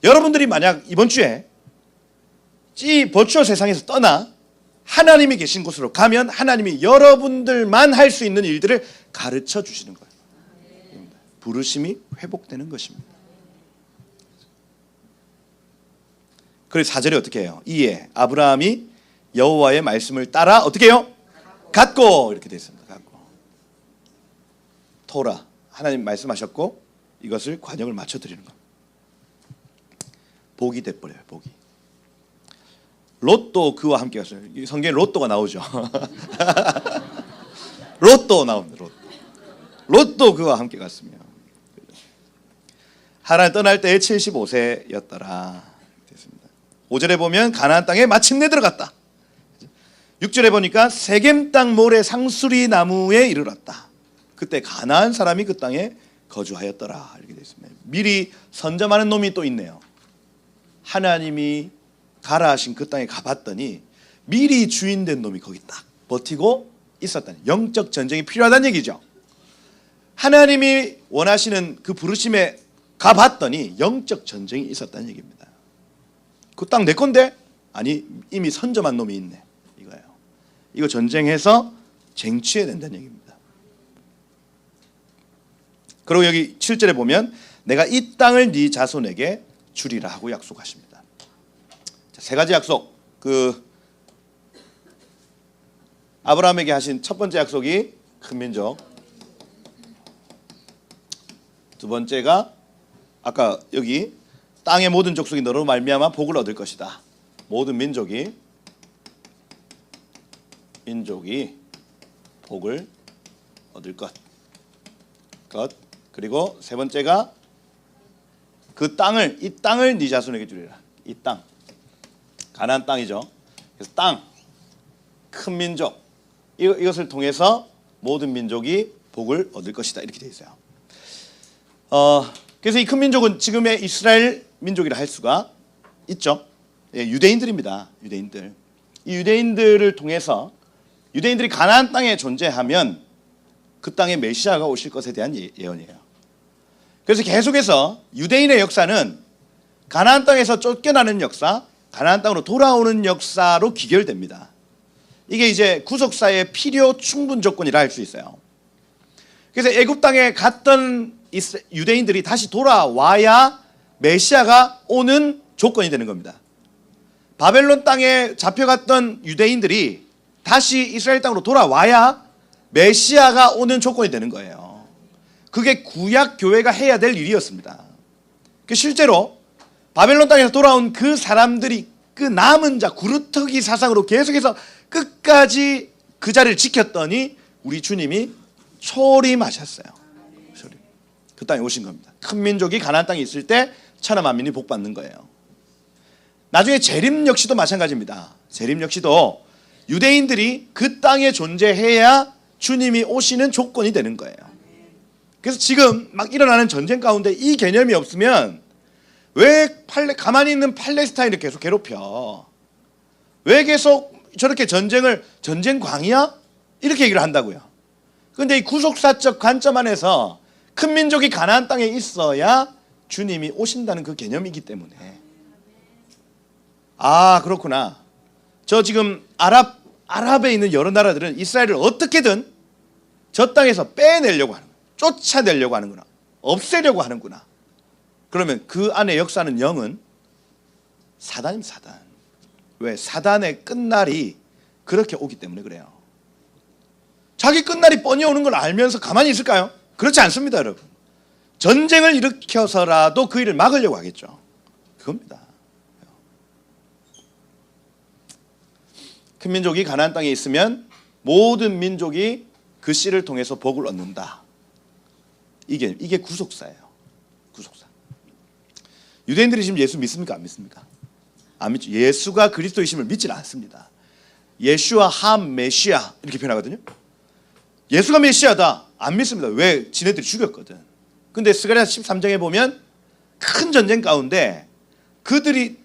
여러분들이 만약 이번 주에 이 버추얼 세상에서 떠나 하나님이 계신 곳으로 가면 하나님이 여러분들만 할 수 있는 일들을 가르쳐 주시는 거예요. 부르심이 회복되는 것입니다. 그래서 4절에 어떻게 해요? 이에 아브라함이 여호와의 말씀을 따라 어떻게 해요? 갖고, 이렇게 되어 있습니다. 갖고. 토라, 하나님 말씀하셨고 이것을 관역을 맞춰드리는 겁니다. 복이 돼버려요. 복이. 롯도 그와 함께 갔어요. 성경에 롯도가 나오죠. 롯도 나옵니다. 롯도 그와 함께 갔으며 하란을 떠날 때에 75세였더라. 5절에 보면 가나안 땅에 마침내 들어갔다. 6절에 보니까 세겜 땅 모래 상수리 나무에 이르렀다. 그때 가나안 사람이 그 땅에 거주하였더라. 이렇게 되어 있습니다. 미리 선점하는 놈이 또 있네요. 하나님이 가라 하신 그 땅에 가봤더니 미리 주인된 놈이 거기 딱 버티고 있었다니, 영적 전쟁이 필요하다는 얘기죠. 하나님이 원하시는 그 부르심에 가봤더니 영적 전쟁이 있었다는 얘기입니다. 그 땅 내 건데? 아니, 이미 선점한 놈이 있네, 이거예요. 이거 전쟁해서 쟁취해야 된다는 얘기입니다. 그리고 여기 7절에 보면 내가 이 땅을 네 자손에게 주리라 하고 약속하십니다. 자, 세 가지 약속. 그 아브라함에게 하신 첫 번째 약속이 큰 민족, 두 번째가 아까 여기 땅의 모든 족속이 너로 말미암아 복을 얻을 것이다. 모든 민족이 복을 얻을 것. 그리고 세 번째가 이 땅을 네 자손에게 주리라. 이 땅, 가나안 땅이죠. 그래서 땅, 큰 민족, 이것을 통해서 모든 민족이 복을 얻을 것이다. 이렇게 되어 있어요. 그래서 이 큰 민족은 지금의 이스라엘 민족이라 할 수가 있죠. 예, 유대인들입니다. 유대인들. 이 유대인들을 통해서 유대인들이 가나안 땅에 존재하면 그 땅에 메시아가 오실 것에 대한 예언이에요. 그래서 계속해서 유대인의 역사는 가나안 땅에서 쫓겨나는 역사, 가나안 땅으로 돌아오는 역사로 기결됩니다. 이게 이제 구속사의 필요 충분 조건이라 할 수 있어요. 그래서 애굽 땅에 갔던 유대인들이 다시 돌아와야 메시아가 오는 조건이 되는 겁니다. 바벨론 땅에 잡혀갔던 유대인들이 다시 이스라엘 땅으로 돌아와야 메시아가 오는 조건이 되는 거예요. 그게 구약 교회가 해야 될 일이었습니다. 실제로 바벨론 땅에서 돌아온 그 사람들이, 그 남은 자 구루터기 사상으로 계속해서 끝까지 그 자리를 지켰더니 우리 주님이 초림하셨어요. 초림. 그 땅에 오신 겁니다. 큰 민족이 가나안 땅에 있을 때 천하 만민이 복 받는 거예요. 나중에 재림 역시도 마찬가지입니다. 재림 역시도 유대인들이 그 땅에 존재해야 주님이 오시는 조건이 되는 거예요. 그래서 지금 막 일어나는 전쟁 가운데 이 개념이 없으면 왜 가만히 있는 팔레스타인을 계속 괴롭혀? 왜 계속 저렇게 전쟁광이야? 이렇게 얘기를 한다고요. 그런데 이 구속사적 관점 안에서 큰 민족이 가나안 땅에 있어야 주님이 오신다는 그 개념이기 때문에. 아, 그렇구나. 저 지금 아랍에 있는 여러 나라들은 이스라엘을 어떻게든 저 땅에서 빼내려고 하는 거야. 쫓아내려고 하는구나. 없애려고 하는구나. 그러면 그 안에 역사하는 영은 사단입니다. 사단. 왜? 사단의 끝날이 그렇게 오기 때문에 그래요. 자기 끝날이 뻔히 오는 걸 알면서 가만히 있을까요? 그렇지 않습니다, 여러분. 전쟁을 일으켜서라도 그 일을 막으려고 하겠죠. 그겁니다. 큰 민족이 가나안 땅에 있으면 모든 민족이 그 씨를 통해서 복을 얻는다. 이게 구속사예요. 구속사. 유대인들이 지금 예수 믿습니까? 안 믿습니까? 안 믿죠. 예수가 그리스도이심을 믿지는 않습니다. 예슈아 함 메시아 이렇게 표현하거든요. 예수가 메시아다. 안 믿습니다. 왜? 지네들이 죽였거든. 근데 스가랴 13장에 보면 큰 전쟁 가운데 그들이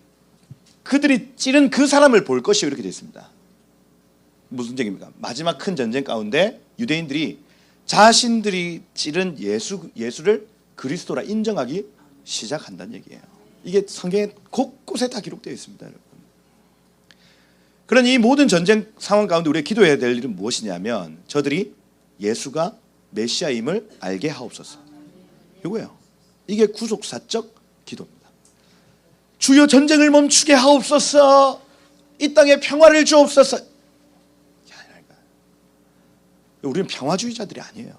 찌른 그 사람을 볼 것이요 이렇게 되어 있습니다. 무슨 얘기입니까? 마지막 큰 전쟁 가운데 유대인들이 자신들이 찌른 예수를 그리스도라 인정하기 시작한다는 얘기예요. 이게 성경에 곳곳에 다 기록되어 있습니다, 여러분. 그러니 이 모든 전쟁 상황 가운데 우리가 기도해야 될 일은 무엇이냐면 저들이 예수가 메시아임을 알게 하옵소서. 이거예요. 이게 구속사적 기도입니다. 주여 전쟁을 멈추게 하옵소서. 이 땅에 평화를 주옵소서. 우리는 평화주의자들이 아니에요.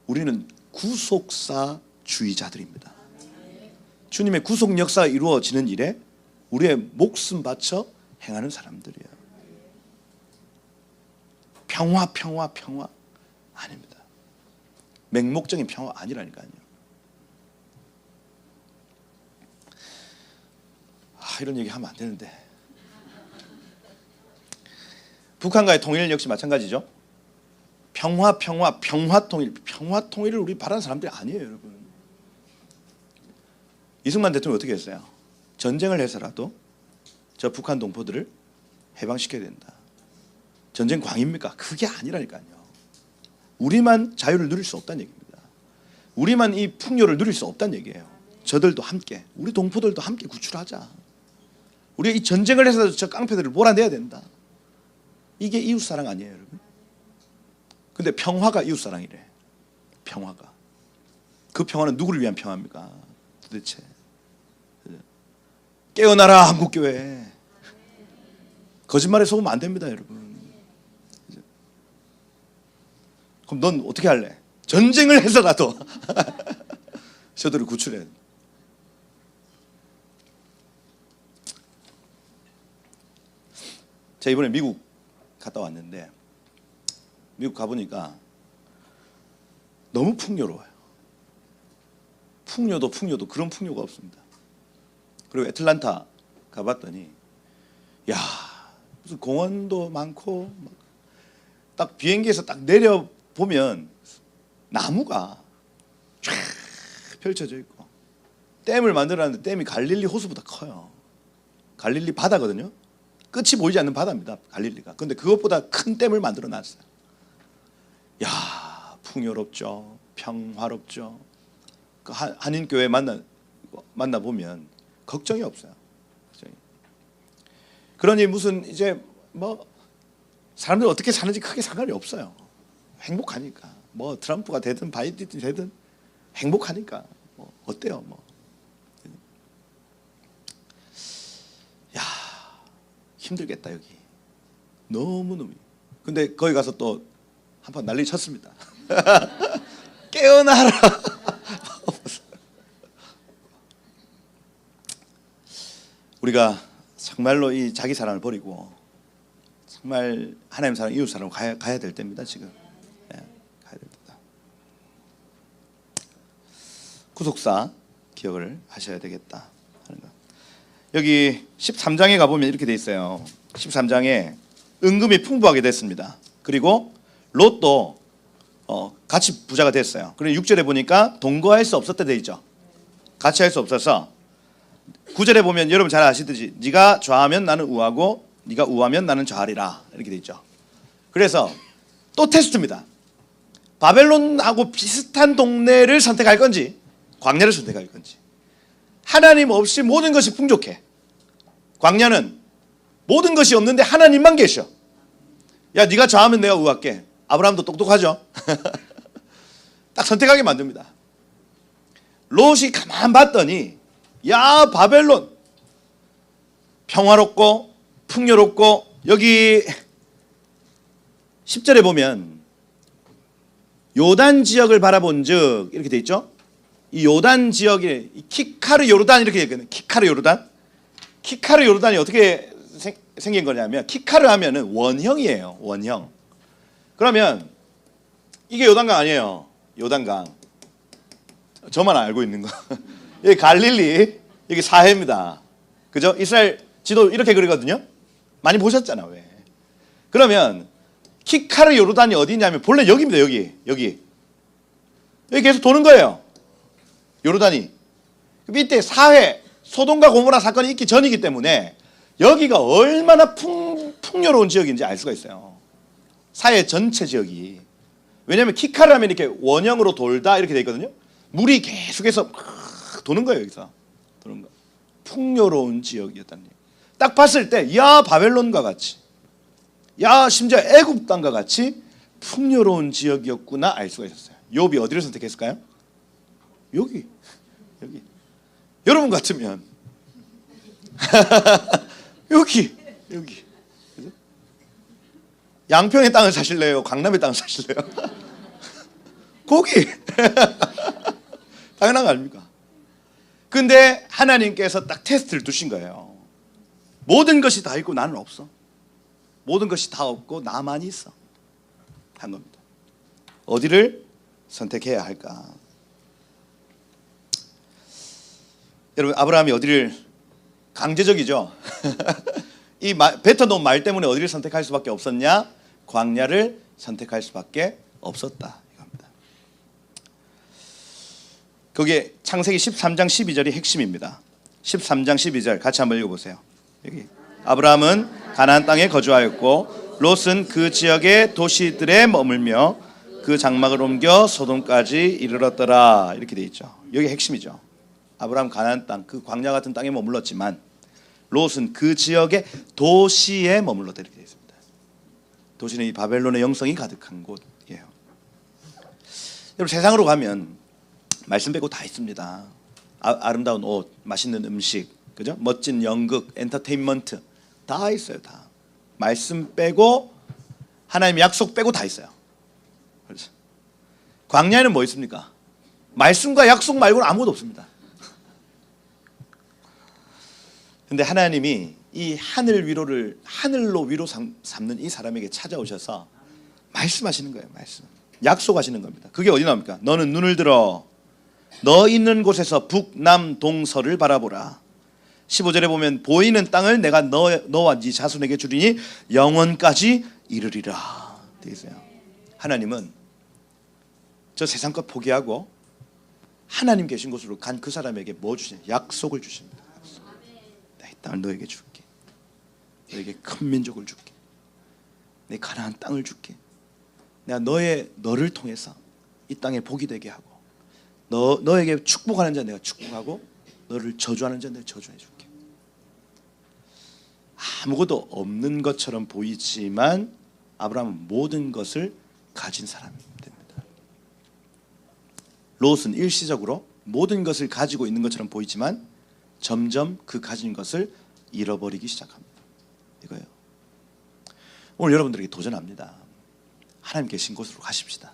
우리는 구속사주의자들입니다. 주님의 구속 역사가 이루어지는 일에 우리의 목숨 바쳐 행하는 사람들이에요. 평화 아닙니다. 맹목적인 평화 아니라니까요. 이런 얘기 하면 안 되는데. 북한과의 통일 역시 마찬가지죠. 평화 통일을 우리 바라는 사람들이 아니에요, 여러분. 이승만 대통령이 어떻게 했어요? 전쟁을 해서라도 저 북한 동포들을 해방시켜야 된다. 전쟁 광입니까? 그게 아니라니까요. 우리만 자유를 누릴 수 없다는 얘기입니다. 우리만 이 풍요를 누릴 수 없다는 얘기예요. 저들도 함께, 우리 동포들도 함께 구출하자. 우리가 이 전쟁을 해서 저 깡패들을 몰아내야 된다. 이게 이웃사랑 아니에요, 여러분? 근데 평화가 이웃사랑이래. 평화가. 그 평화는 누구를 위한 평화입니까? 도대체. 깨어나라 한국교회. 거짓말에 속으면 안 됩니다, 여러분. 그럼 넌 어떻게 할래? 전쟁을 해서라도 저들을 구출해. 제가 이번에 미국 갔다 왔는데 미국 가보니까 너무 풍요로워요. 풍요도 그런 풍요가 없습니다. 그리고 애틀란타 가봤더니 야 무슨 공원도 많고 딱 비행기에서 딱 내려보면 나무가 쫙 펼쳐져 있고 댐을 만들었는데 댐이 갈릴리 호수보다 커요. 갈릴리 바다거든요. 끝이 보이지 않는 바다입니다, 갈릴리가. 근데 그것보다 큰 댐을 만들어 놨어요. 야, 풍요롭죠. 평화롭죠. 그 한인교회 만나 보면 걱정이 없어요. 그러니 무슨 이제 뭐 사람들 어떻게 사는지 크게 상관이 없어요. 행복하니까. 뭐 트럼프가 되든 바이든이 되든 행복하니까. 뭐 어때요, 뭐. 야, 힘들겠다 여기. 너무너무. 근데 거기 가서 또 한번 난리 쳤습니다. 깨어나라. 우리가 정말로 이 자기 사랑을 버리고 정말 하나님 사랑, 이웃 사랑으로 가야 될 때입니다. 지금 가야 될 때다. 구속사 기억을 하셔야 되겠다 하는 거. 여기 13장에 가보면 이렇게 돼 있어요. 13장에 은금이 풍부하게 됐습니다. 그리고 롯도 같이 부자가 됐어요. 그리고 6절에 보니까 동거할 수 없었다 돼 있죠. 같이 할 수 없어서 9절에 보면 여러분 잘 아시듯이 네가 좌하면 나는 우하고 네가 우하면 나는 좌하리라 이렇게 돼 있죠. 그래서 또 테스트입니다. 바벨론하고 비슷한 동네를 선택할 건지 광야를 선택할 건지. 하나님 없이 모든 것이 풍족해. 광야는 모든 것이 없는데 하나님만 계셔. 야, 네가 좌하면 내가 우할게. 아브라함도 똑똑하죠. 딱 선택하게 만듭니다. 롯이 가만 봤더니 야, 바벨론 평화롭고 풍요롭고, 여기 10절에 보면 요단 지역을 바라본 즉 이렇게 돼 있죠. 이 요단 지역에 키카르 요르단 이렇게 얘기해요. 키카르 요르단. 키카르 요르단이 어떻게 생긴 거냐면 키카르 하면은 원형이에요. 원형. 그러면 이게 요단강 아니에요. 요단강. 저만 알고 있는 거. 여기 갈릴리, 여기 사해입니다. 그죠? 이스라엘 지도 이렇게 그리거든요. 많이 보셨잖아. 왜? 그러면 키카르 요르단이 어디냐면 본래 여기입니다. 여기 계속 도는 거예요. 요르단이. 밑에 사회 소돔과 고모라 사건이 있기 전이기 때문에 여기가 얼마나 풍요로운 지역인지 알 수가 있어요. 사회 전체 지역이. 왜냐하면 키카르 하면 이렇게 원형으로 돌다 이렇게 돼 있거든요. 물이 계속해서 막 도는 거예요. 여기서 도는 거. 풍요로운 지역이었다는 얘기. 딱 봤을 때 야, 바벨론과 같이, 야, 심지어 애굽 땅과 같이 풍요로운 지역이었구나 알 수가 있었어요. 욥이 어디를 선택했을까요? 여기. 여러분 같으면 여기. 그죠? 양평의 땅을 사실래요? 강남의 땅을 사실래요? 거기. 당연한 거 아닙니까? 근데 하나님께서 딱 테스트를 두신 거예요. 모든 것이 다 있고 나는 없어. 모든 것이 다 없고 나만 있어. 한 겁니다. 어디를 선택해야 할까? 여러분, 아브라함이 어디를, 강제적이죠. 이 뱉어놓은 말 때문에 어디를 선택할 수밖에 없었냐? 광야를 선택할 수밖에 없었다 이겁니다. 그게 창세기 13장 12절이 핵심입니다. 13장 12절 같이 한번 읽어보세요. 여기 아브라함은 가나안 땅에 거주하였고 롯은 그 지역의 도시들에 머물며 그 장막을 옮겨 소돔까지 이르렀더라 이렇게 돼 있죠. 여기 핵심이죠. 아브라함 가나안 땅, 그 광야 같은 땅에 머물렀지만 롯은 그 지역의 도시에 머물렀다 이렇게 되어 있습니다. 도시는 이 바벨론의 영성이 가득한 곳이에요. 여러분, 세상으로 가면 말씀 빼고 다 있습니다. 아름다운 옷, 맛있는 음식, 그죠? 멋진 연극, 엔터테인먼트 다 있어요. 다. 말씀 빼고 하나님의 약속 빼고 다 있어요. 그렇죠? 광야에는 뭐 있습니까? 말씀과 약속 말고는 아무것도 없습니다. 근데 하나님이 이 하늘 위로를 하늘로 위로 삼는 이 사람에게 찾아오셔서 말씀하시는 거예요. 말씀. 약속하시는 겁니다. 그게 어디 나옵니까? 너는 눈을 들어 너 있는 곳에서 북남동서를 바라보라. 15절에 보면 보이는 땅을 내가 너와 네 자손에게 주리니 영원까지 이르리라 되어 있어요. 하나님은 저 세상 것 포기하고 하나님 계신 곳으로 간 그 사람에게 뭐 주시냐? 약속을 주십니다. 약속. 내 땅을 너에게 줄게. 너에게 큰 민족을 줄게. 내 가나안 땅을 줄게. 내가 너를 통해서 이 땅에 복이 되게 하고 너에게 축복하는 자 내가 축복하고 너를 저주하는 자 내가 저주해 줄게. 아무것도 없는 것처럼 보이지만 아브라함은 모든 것을 가진 사람이 됩니다. 롯은 일시적으로 모든 것을 가지고 있는 것처럼 보이지만 점점 그 가진 것을 잃어버리기 시작합니다. 이거예요. 오늘 여러분들에게 도전합니다. 하나님 계신 곳으로 가십시다.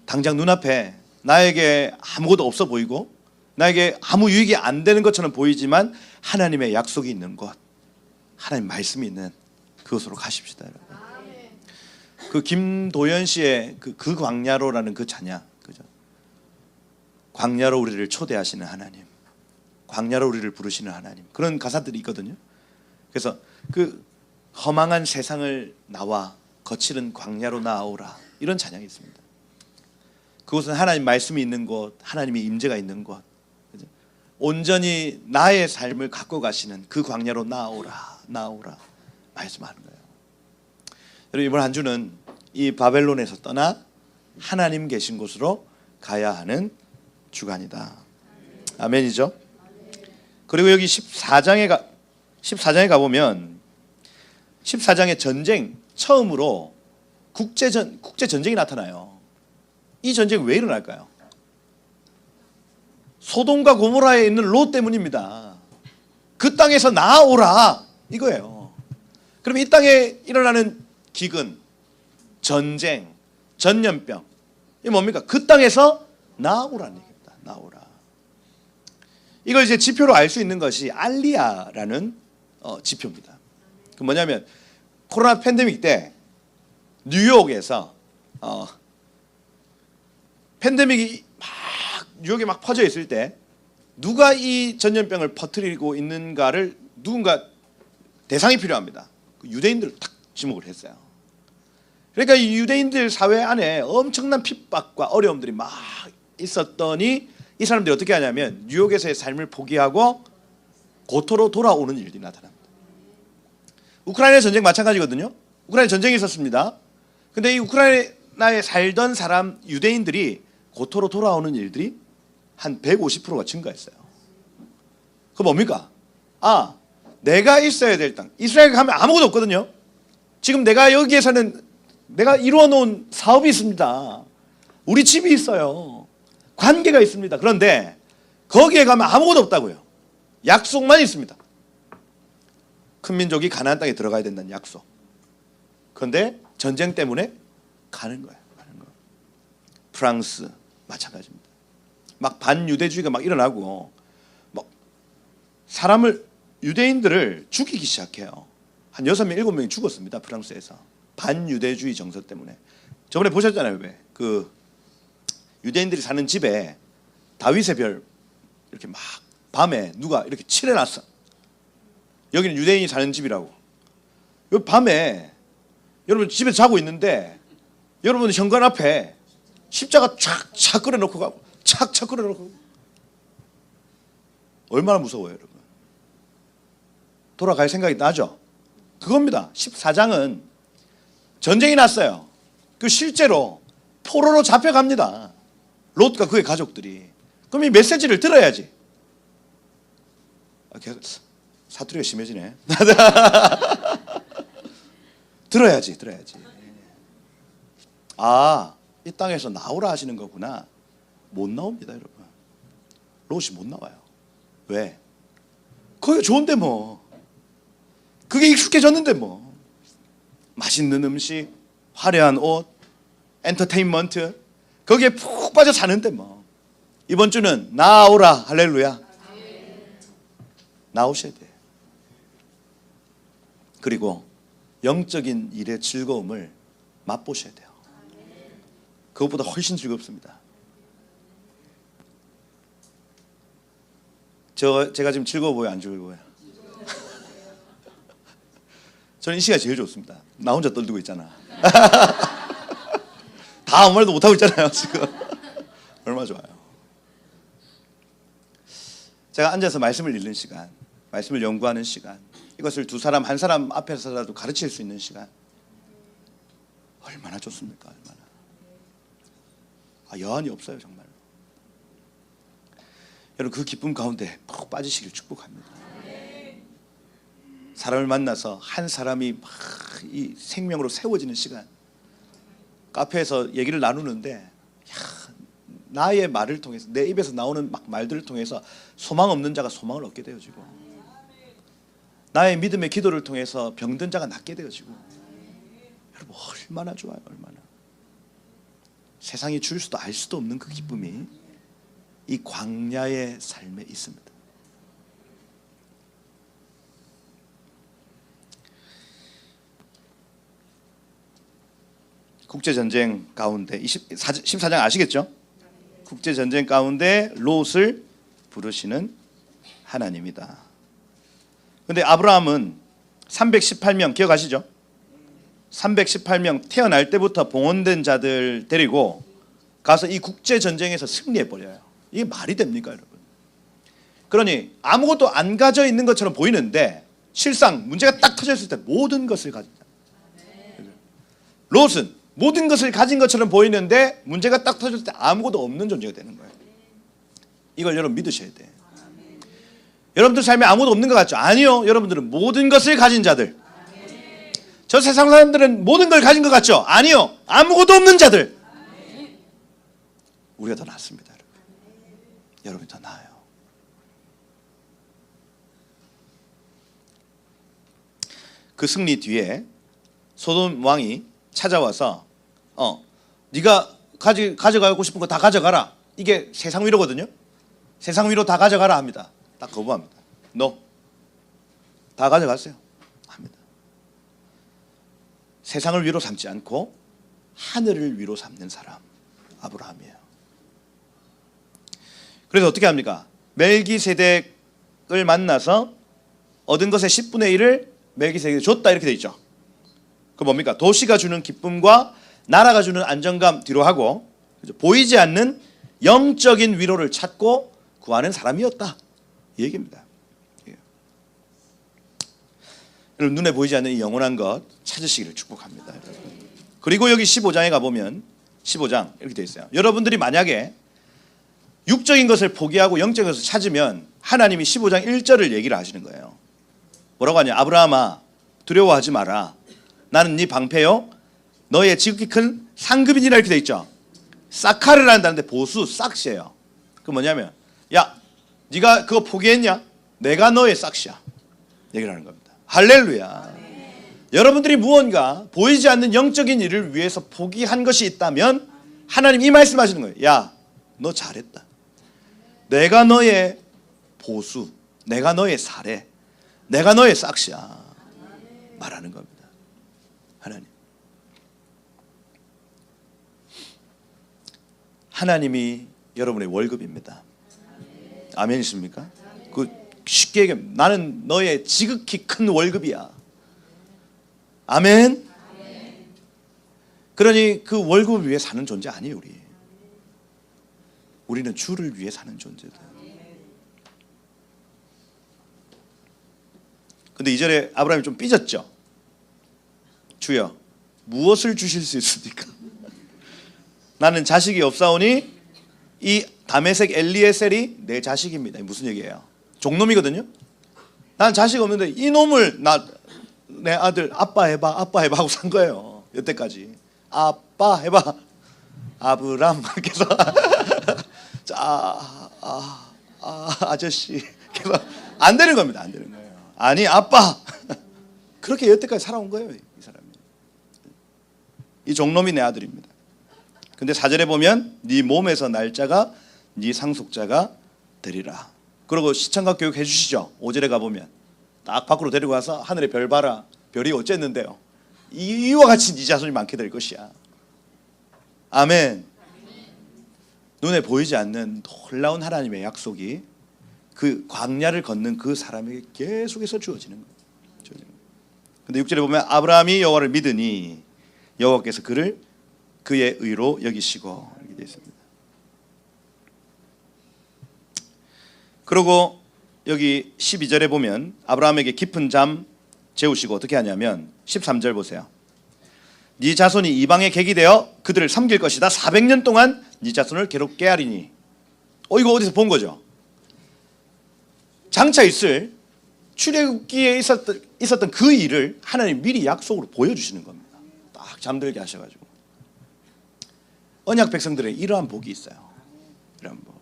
당장 눈앞에 나에게 아무것도 없어 보이고 나에게 아무 유익이 안 되는 것처럼 보이지만 하나님의 약속이 있는 곳, 하나님 말씀이 있는 그곳으로 가십시다, 여러분. 그 김도연 씨의 그 광야로라는 그 찬양, 그죠? 광야로 우리를 초대하시는 하나님, 광야로 우리를 부르시는 하나님, 그런 가사들이 있거든요. 그래서 그 허망한 세상을 나와 거칠은 광야로 나아오라, 이런 찬양이 있습니다. 그곳은 하나님 말씀이 있는 곳, 하나님의 임재가 있는 곳, 그죠? 온전히 나의 삶을 갖고 가시는 그 광야로 나아오라, 나아오라 말씀하는 거예요. 여러분, 이번 한 주는 이 바벨론에서 떠나 하나님 계신 곳으로 가야 하는 주간이다. 아멘이죠. 그리고 여기 14장에 가보면 14장의 전쟁, 처음으로 국제 전쟁이 나타나요. 이 전쟁이 왜 일어날까요? 소돔과 고모라에 있는 롯 때문입니다. 그 땅에서 나아오라, 이거예요. 그럼 이 땅에 일어나는 기근, 전쟁, 전염병, 이게 뭡니까? 그 땅에서 나아오라는 얘기입니다. 나오라. 이걸 이제 지표로 알 수 있는 것이 알리야라는 지표입니다. 그 뭐냐면 코로나 팬데믹 때 뉴욕에서 팬데믹이 막 뉴욕에 막 퍼져 있을 때 누가 이 전염병을 퍼뜨리고 있는가를 누군가 대상이 필요합니다. 유대인들을 딱 지목을 했어요. 그러니까 이 유대인들 사회 안에 엄청난 핍박과 어려움들이 막 있었더니 이 사람들이 어떻게 하냐면 뉴욕에서의 삶을 포기하고 고토로 돌아오는 일들이 나타납니다. 우크라이나 전쟁 마찬가지거든요. 우크라이나 전쟁이 있었습니다. 근데 이 우크라이나에 살던 사람 유대인들이 고토로 돌아오는 일들이 한 150%가 증가했어요. 그거 뭡니까? 내가 있어야 될 땅, 이스라엘 가면 아무것도 없거든요. 지금 내가 여기에서는 내가 이루어놓은 사업이 있습니다. 우리 집이 있어요. 관계가 있습니다. 그런데 거기에 가면 아무것도 없다고요. 약속만 있습니다. 큰 민족이 가나안 땅에 들어가야 된다는 약속. 그런데 전쟁 때문에 가는 거예요. 프랑스 마찬가지입니다. 막 반유대주의가 막 일어나고 막 유대인들을 죽이기 시작해요. 한 6명, 7명이 죽었습니다. 프랑스에서. 반유대주의 정서 때문에. 저번에 보셨잖아요. 왜? 그 유대인들이 사는 집에 다윗의 별 이렇게 막 밤에 누가 이렇게 칠해놨어. 여기는 유대인이 사는 집이라고. 여기 밤에 여러분 집에 자고 있는데 여러분 현관 앞에 십자가 착착 끌어놓고 가고 착착 끌어놓고. 얼마나 무서워요, 여러분. 돌아갈 생각이 나죠? 그겁니다. 14장은 전쟁이 났어요. 그 실제로 포로로 잡혀갑니다. 롯과 그의 가족들이. 그럼 이 메시지를 들어야지. 사투리가 심해지네. 들어야지. 이 땅에서 나오라 하시는 거구나. 못 나옵니다, 여러분. 롯이 못 나와요. 왜? 거기가 좋은데 뭐. 그게 익숙해졌는데 뭐. 맛있는 음식, 화려한 옷, 엔터테인먼트, 거기에 푹 빠져 사는데 뭐. 이번 주는 나오라. 할렐루야. 나오셔야 돼요. 그리고 영적인 일의 즐거움을 맛보셔야 돼요. 그것보다 훨씬 즐겁습니다. 제가 지금 즐거워 보여요, 안 즐거워요? 저는 이 시간이 제일 좋습니다. 나 혼자 떨리고 있잖아. 다 아무 말도 못하고 있잖아요, 지금. 얼마나 좋아요. 제가 앉아서 말씀을 읽는 시간, 말씀을 연구하는 시간, 이것을 한 사람 앞에서라도 가르칠 수 있는 시간, 얼마나 좋습니까? 얼마나. 여한이 없어요, 정말로. 여러분, 그 기쁨 가운데 푹 빠지시길 축복합니다. 사람을 만나서 한 사람이 막 이 생명으로 세워지는 시간, 카페에서 얘기를 나누는데 나의 말을 통해서, 내 입에서 나오는 막 말들을 통해서 소망 없는 자가 소망을 얻게 되어지고, 나의 믿음의 기도를 통해서 병든 자가 낫게 되어지고. 여러분, 얼마나 좋아요. 얼마나. 세상이 줄 수도 알 수도 없는 그 기쁨이 이 광야의 삶에 있습니다. 국제전쟁 가운데 14장 아시겠죠? 국제전쟁 가운데 롯을 부르시는 하나님이다. 근데 아브라함은 318명 기억하시죠? 318명 태어날 때부터 봉헌된 자들 데리고 가서 이 국제전쟁에서 승리해버려요. 이게 말이 됩니까, 여러분? 그러니 아무것도 안 가져 있는 것처럼 보이는데 실상 문제가 딱 터졌을 때 모든 것을 가진다. 롯은 모든 것을 가진 것처럼 보이는데 문제가 딱 터졌을 때 아무것도 없는 존재가 되는 거예요. 이걸 여러분 믿으셔야 돼요. 여러분들 삶에 아무것도 없는 것 같죠? 아니요. 여러분들은 모든 것을 가진 자들. 저 세상 사람들은 모든 걸 가진 것 같죠? 아니요. 아무것도 없는 자들. 우리가 더 낫습니다. 여러분. 여러분이 더 나아요. 그 승리 뒤에 소돔 왕이 찾아와서 네가 가져가고 싶은 거 다 가져가라. 이게 세상 위로거든요. 세상 위로 다 가져가라 합니다. 딱 거부합니다. No. 다 가져갔어요. 합니다. 세상을 위로 삼지 않고 하늘을 위로 삼는 사람 아브라함이에요. 그래서 어떻게 합니까? 멜기세덱을 만나서 얻은 것의 10분의 1을 멜기세덱에게 줬다 이렇게 돼 있죠. 그 뭡니까? 도시가 주는 기쁨과 나라가 주는 안정감 뒤로 하고 보이지 않는 영적인 위로를 찾고 구하는 사람이었다. 이 얘기입니다. 여러분 눈에 보이지 않는 이 영원한 것 찾으시기를 축복합니다. 그리고 여기 15장에 가보면 15장 이렇게 되어 있어요. 여러분들이 만약에 육적인 것을 포기하고 영적인 것을 찾으면 하나님이 15장 1절을 얘기를 하시는 거예요. 뭐라고 하냐? 아브라함아 두려워하지 마라. 나는 네 방패요 너의 지극히 큰 상급이니라 이렇게 되어 있죠. 사카르라는 단어인데 보수 싹시예요. 그 뭐냐면 야 네가 그거 포기했냐? 내가 너의 싹시야. 얘기를 하는 겁니다. 할렐루야. 여러분들이 무언가 보이지 않는 영적인 일을 위해서 포기한 것이 있다면 하나님 이 말씀하시는 거예요. 야 너 잘했다. 내가 너의 보수, 내가 너의 사례, 내가 너의 싹시야. 말하는 겁니다. 하나님이 여러분의 월급입니다. 아멘이십니까? 그 쉽게 얘기하면 나는 너의 지극히 큰 월급이야. 아멘. 그러니 그 월급을 위해 사는 존재 아니에요. 우리는 주를 위해 사는 존재다. 근데 이전에 아브라함이 좀 삐졌죠. 주여 무엇을 주실 수 있습니까? 나는 자식이 없사오니 이 다메섹 엘리에셀이 내 자식입니다. 무슨 얘기예요? 종놈이거든요. 난 자식 없는데 이 놈을 내 아들 아빠 해봐 하고 산 거예요. 여태까지 아빠 해봐 아브람 그래서 아저씨 그래서 안 되는 겁니다. 안 되는 거예요. 아니 아빠 그렇게 여태까지 살아온 거예요. 이 사람이. 이 종놈이 내 아들입니다. 근데 4절에 보면 네 몸에서 날짜가 네 상속자가 되리라. 그리고 시청각 교육 해주시죠. 5절에 가보면 딱 밖으로 데리고 와서 하늘에 별 봐라. 별이 어쨌는데요. 이와 같이 네 자손이 많게 될 것이야. 아멘. 눈에 보이지 않는 놀라운 하나님의 약속이 그 광야를 걷는 그 사람에게 계속해서 주어지는 거예요. 근데 6절에 보면 아브라함이 여호와를 믿으니 여호와께서 그를 그의 의로 여기시고 이렇게 되어 있습니다. 그리고 여기 12절에 보면 아브라함에게 깊은 잠 재우시고 어떻게 하냐면 13절 보세요. 네 자손이 이방에 객이 되어 그들을 섬길 것이다. 400년 동안 네 자손을 괴롭게 하리니. 이거 어디서 본 거죠? 장차 있을 출애굽기에 있었던 그 일을 하나님 미리 약속으로 보여주시는 겁니다. 딱 잠들게 하셔가지고. 언약 백성들의 이러한 복이 있어요. 이러한 복.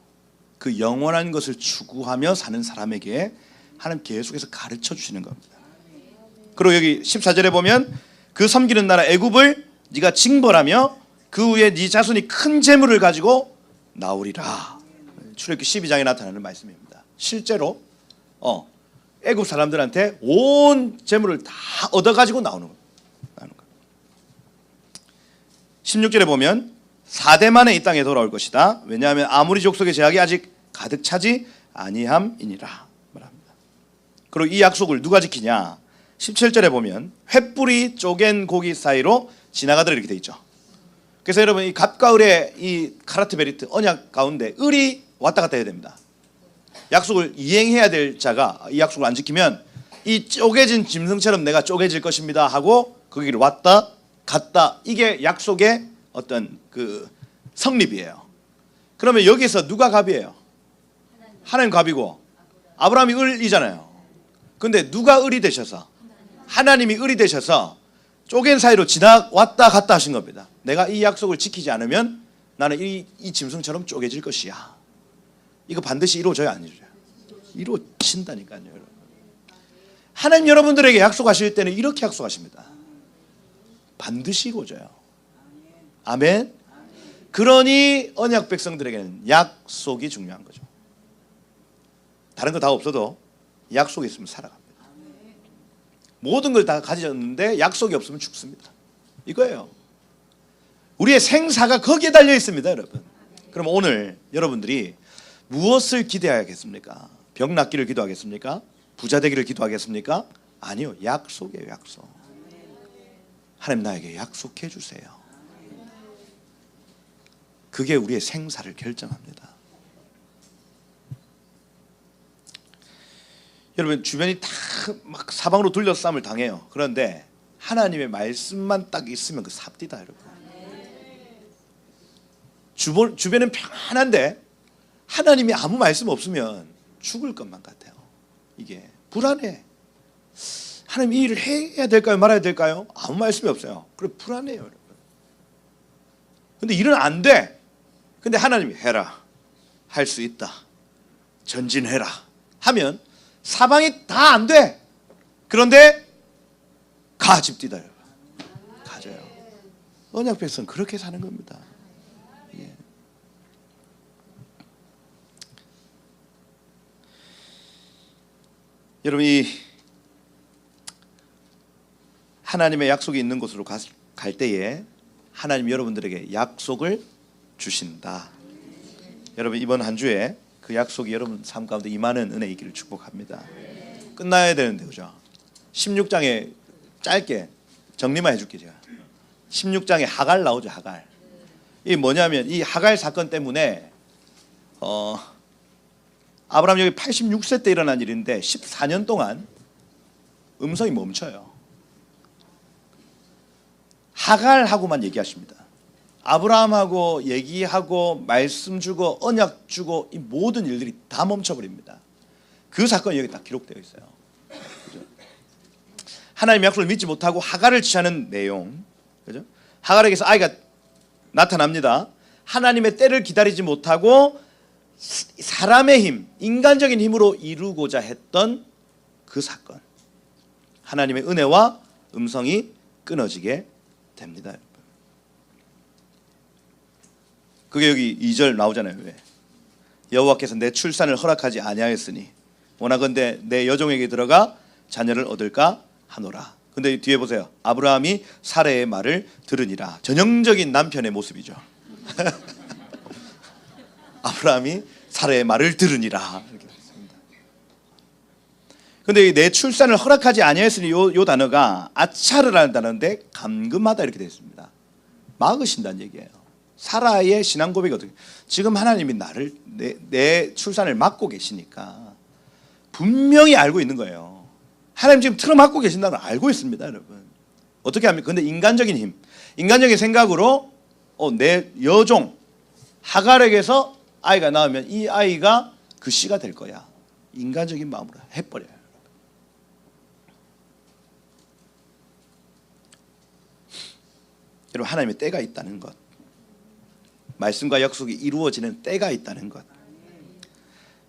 그 영원한 것을 추구하며 사는 사람에게 하나님 계속해서 가르쳐 주시는 겁니다. 그리고 여기 14절에 보면 그 섬기는 나라 애굽을 네가 징벌하며 그 후에 네 자손이 큰 재물을 가지고 나오리라. 출애굽기 12장에 나타나는 말씀입니다. 실제로 애굽 사람들한테 온 재물을 다 얻어가지고 나오는 거예요. 16절에 보면 4대 만에 이 땅에 돌아올 것이다. 왜냐하면 아무리 족속의 제약이 아직 가득 차지 아니함이니라 말합니다. 그리고 이 약속을 누가 지키냐? 17절에 보면 횃불이 쪼갠 고기 사이로 지나가더라 이렇게 돼 있죠. 그래서 여러분 이 갑과 을의 이 카라트 베리트 언약 가운데 을이 왔다 갔다 해야 됩니다. 약속을 이행해야 될 자가 이 약속을 안 지키면 이 쪼개진 짐승처럼 내가 쪼개질 것입니다 하고 거기를 왔다 갔다, 이게 약속의 어떤 그 성립이에요. 그러면 여기서 누가 갑이에요? 하나님 갑이고 아브라함이 을이잖아요. 근데 누가 을이 되셔서, 하나님이 을이 되셔서 쪼갠 사이로 지나 왔다 갔다 하신 겁니다. 내가 이 약속을 지키지 않으면 나는 이 짐승처럼 쪼개질 것이야. 이거 반드시 이루어져야 안 이루어져요? 이루어진다니까요. 여러분. 하나님 여러분들에게 약속하실 때는 이렇게 약속하십니다. 반드시 이루어져요. 아멘. 그러니 언약 백성들에게는 약속이 중요한 거죠. 다른 거 다 없어도 약속이 있으면 살아갑니다. 모든 걸 다 가졌는데 약속이 없으면 죽습니다. 이거예요. 우리의 생사가 거기에 달려 있습니다, 여러분. 그럼 오늘 여러분들이 무엇을 기대하겠습니까? 병 낫기를 기도하겠습니까? 부자 되기를 기도하겠습니까? 아니요, 약속이에요, 약속. 하나님 나에게 약속해 주세요. 그게 우리의 생사를 결정합니다. 여러분 주변이 다 막 사방으로 둘러싸움을 당해요. 그런데 하나님의 말씀만 딱 있으면 그 삽디다, 여러분. 주변은 평안한데 하나님이 아무 말씀 없으면 죽을 것만 같아요. 이게 불안해. 하나님 이 일을 해야 될까요? 말아야 될까요? 아무 말씀이 없어요. 그래 불안해요, 여러분. 근데 일은 안 돼. 근데 하나님이 해라, 할 수 있다, 전진해라 하면 사방이 다 안 돼. 그런데 가 집디다, 여러분. 가져요. 언약 백성 그렇게 사는 겁니다. 예. 여러분 이 하나님의 약속이 있는 곳으로 갈 때에 하나님 여러분들에게 약속을 주신다. 여러분 이번 한 주에 그 약속이 여러분 삶 가운데 임하는 은혜 있기를 축복합니다. 끝나야 되는데 그죠? 16장에 짧게 정리만 해줄게요. 제가 16장에 하갈 나오죠. 하갈. 이게 뭐냐면 이 하갈 사건 때문에 아브라함 여기 86세 때 일어난 일인데 14년 동안 음성이 멈춰요. 하갈하고만 얘기하십니다. 아브라함하고 얘기하고 말씀 주고 언약 주고 이 모든 일들이 다 멈춰버립니다. 그 사건이 여기 딱 기록되어 있어요. 그죠? 하나님의 약속을 믿지 못하고 하갈을 취하는 내용. 그죠? 하갈에게서 아이가 나타납니다. 하나님의 때를 기다리지 못하고 사람의 힘, 인간적인 힘으로 이루고자 했던 그 사건. 하나님의 은혜와 음성이 끊어지게 됩니다. 그게 여기 2절 나오잖아요. 왜? 여호와께서 내 출산을 허락하지 아니하였으니 원하건대 내 여종에게 들어가 자녀를 얻을까 하노라. 근데 뒤에 보세요. 아브라함이 사레의 말을 들으니라. 전형적인 남편의 모습이죠. 아브라함이 사레의 말을 들으니라. 이렇게 됐습니다. 근데 내 출산을 허락하지 아니하였으니 요 단어가 아차르라는 단어인데 감금하다 이렇게 되어 있습니다. 막으신다는 얘기예요. 사라의 신앙 고백이 어떻게? 지금 하나님이 나를 내 출산을 막고 계시니까 분명히 알고 있는 거예요. 하나님 지금 틀어막고 계신다는 걸 알고 있습니다, 여러분. 어떻게 합니까? 근데 인간적인 힘, 인간적인 생각으로 내 여종 하갈에게서 아이가 나오면 이 아이가 그 씨가 될 거야. 인간적인 마음으로 해버려요. 여러분 하나님의 때가 있다는 것, 말씀과 약속이 이루어지는 때가 있다는 것,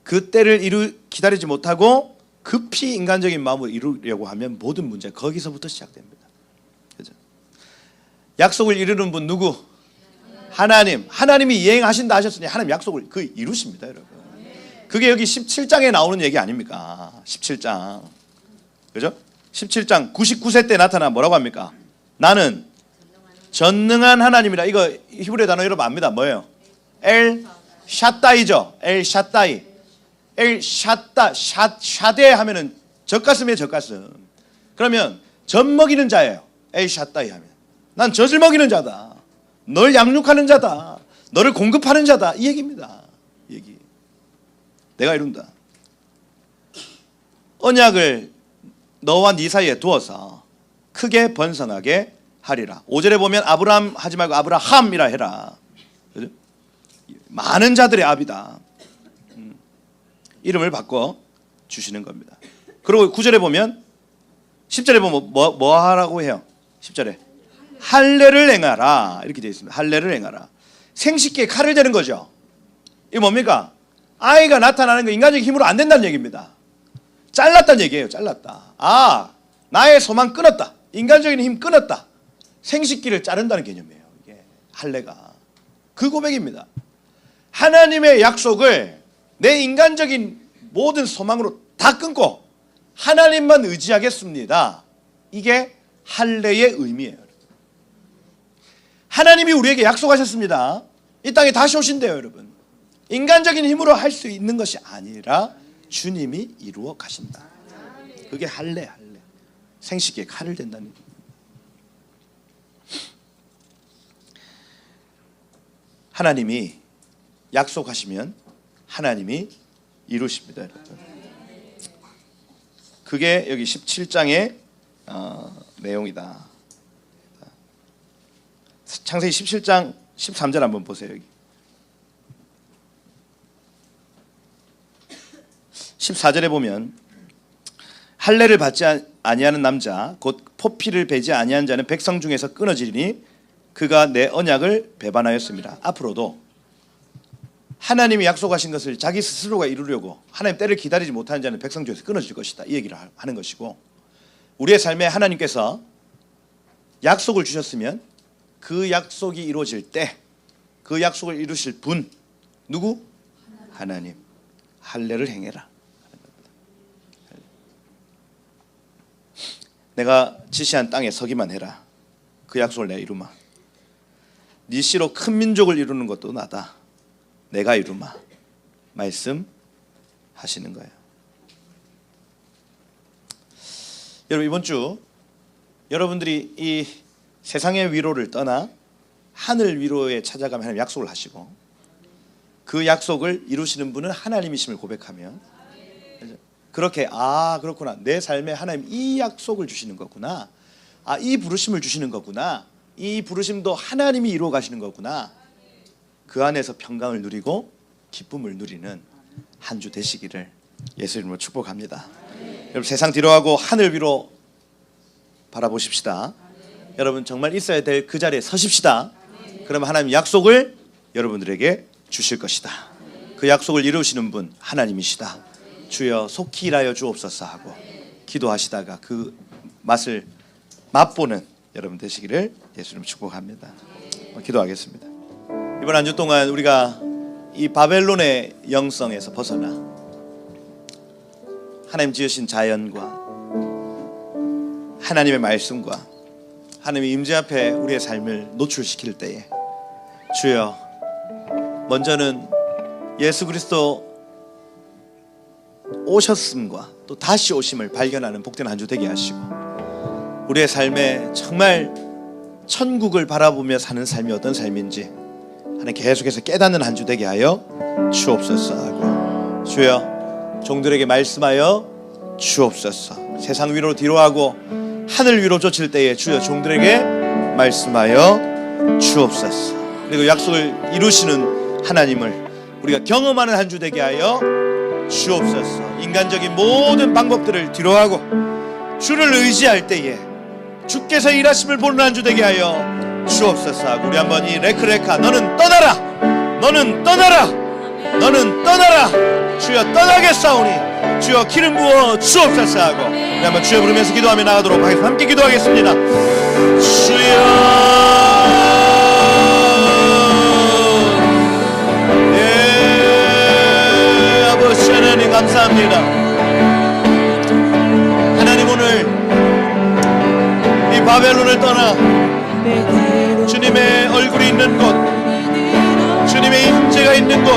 그 때를 기다리지 못하고 급히 인간적인 마음으로 이루려고 하면 모든 문제가 거기서부터 시작됩니다. 그죠? 약속을 이루는 분 누구? 하나님. 하나님이 이행하신다 하셨으니 하나님 약속을 그 이루십니다, 여러분. 그게 여기 17장에 나오는 얘기 아닙니까? 17장. 그죠? 17장 99세 때 나타나 뭐라고 합니까? 나는 전능한 하나님이라. 이거 히브리 단어 여러분 압니다. 뭐예요? 엘 샤다이죠. 엘 샤다이. 엘 샤다 샤데 하면은 젖가슴이에요. 젖가슴. 그러면 젖 먹이는 자예요. 엘 샤다이 하면 난 젖을 먹이는 자다. 널 양육하는 자다. 너를 공급하는 자다. 이 얘기입니다. 이 얘기. 내가 이룬다. 언약을 너와 네 사이에 두어서 크게 번성하게 하리라. 5절에 보면 아브라함 하지 말고 아브라함이라 해라. 그죠? 많은 자들의 아비다. 이름을 바꿔 주시는 겁니다. 그리고 9절에 보면 10절에 보면 뭐 하라고 해요? 10절에 할례를 행하라 이렇게 되어 있습니다. 할례를 행하라. 생식기에 칼을 대는 거죠. 이게 뭡니까? 아이가 나타나는 거 인간적인 힘으로 안 된다는 얘기입니다. 잘랐다는 얘기예요. 잘랐다. 아, 나의 소망 끊었다. 인간적인 힘 끊었다. 생식기를 자른다는 개념이에요. 이게 할례가. 그 고백입니다. 하나님의 약속을 내 인간적인 모든 소망으로 다 끊고 하나님만 의지하겠습니다. 이게 할례의 의미예요. 하나님이 우리에게 약속하셨습니다. 이 땅에 다시 오신대요, 여러분. 인간적인 힘으로 할 수 있는 것이 아니라 주님이 이루어 가신다. 그게 할례. 생식기에 칼을 댄다는 얘기입니다. 하나님이 약속하시면 하나님이 이루십니다, 여러분. 그게 여기 17장의 내용이다. 창세기 17장 13절 한번 보세요. 여기 14절에 보면 할례를 받지 아니하는 남자 곧 포피를 베지 아니한 자는 백성 중에서 끊어지리니 그가 내 언약을 배반하였습니다. 앞으로도 하나님이 약속하신 것을 자기 스스로가 이루려고 하나님 때를 기다리지 못하는 자는 백성 중에서 끊어질 것이다. 이 얘기를 하는 것이고, 우리의 삶에 하나님께서 약속을 주셨으면 그 약속이 이루어질 때 그 약속을 이루실 분 누구? 하나님. 할례를 행해라. 내가 지시한 땅에 서기만 해라. 그 약속을 내가 이루마. 네 씨로 큰 민족을 이루는 것도 나다. 내가 이루마. 말씀하시는 거예요. 여러분, 이번 주 여러분들이 이 세상의 위로를 떠나 하늘 위로에 찾아가면 하나님 약속을 하시고, 그 약속을 이루시는 분은 하나님이심을 고백하면, 그렇게 그렇구나. 내 삶에 하나님 이 약속을 주시는 거구나. 이 부르심을 주시는 거구나. 이 부르심도 하나님이 이루어 가시는 거구나. 그 안에서 평강을 누리고 기쁨을 누리는 한 주 되시기를 예수 이름으로 축복합니다. 여러분, 세상 뒤로하고 하늘 위로 바라보십시다. 여러분, 정말 있어야 될 그 자리에 서십시다. 그러면 하나님 약속을 여러분들에게 주실 것이다. 그 약속을 이루시는 분 하나님이시다. 주여 속히 일하여 주옵소서 하고 기도하시다가 그 맛을 맛보는 여러분 되시기를 예수님 축복합니다. 기도하겠습니다. 이번 한 주 동안 우리가 이 바벨론의 영성에서 벗어나 하나님 지으신 자연과 하나님의 말씀과 하나님의 임재 앞에 우리의 삶을 노출시킬 때에 주여, 먼저는 예수 그리스도 오셨음과 또 다시 오심을 발견하는 복된 한 주 되게 하시고, 우리의 삶에 정말 천국을 바라보며 사는 삶이 어떤 삶인지 하나님 계속해서 깨닫는 한 주 되게 하여 주옵소서 하고, 주여 종들에게 말씀하여 주옵소서. 세상 위로 뒤로하고 하늘 위로 쫓을 때에 주여 종들에게 말씀하여 주옵소서. 그리고 약속을 이루시는 하나님을 우리가 경험하는 한 주 되게 하여 주옵소서. 인간적인 모든 방법들을 뒤로하고 주를 의지할 때에 주께서 일하심을 보는 한 주 되게 하여 주옵소서 하고, 우리 한번 이 레크레카 너는 떠나라, 너는 떠나라, 너는 떠나라, 주여 떠나겠사오니 주여 기름 부어 주옵소서 하고, 우리 한번 주여 부르면서 기도하며 나가도록 하겠습니다. 함께 기도하겠습니다. 주여, 아버지 하나님 감사합니다. 하나님, 오늘 이 바벨론을 떠나 주님의 얼굴이 있는 곳, 주님의 임재가 있는 곳,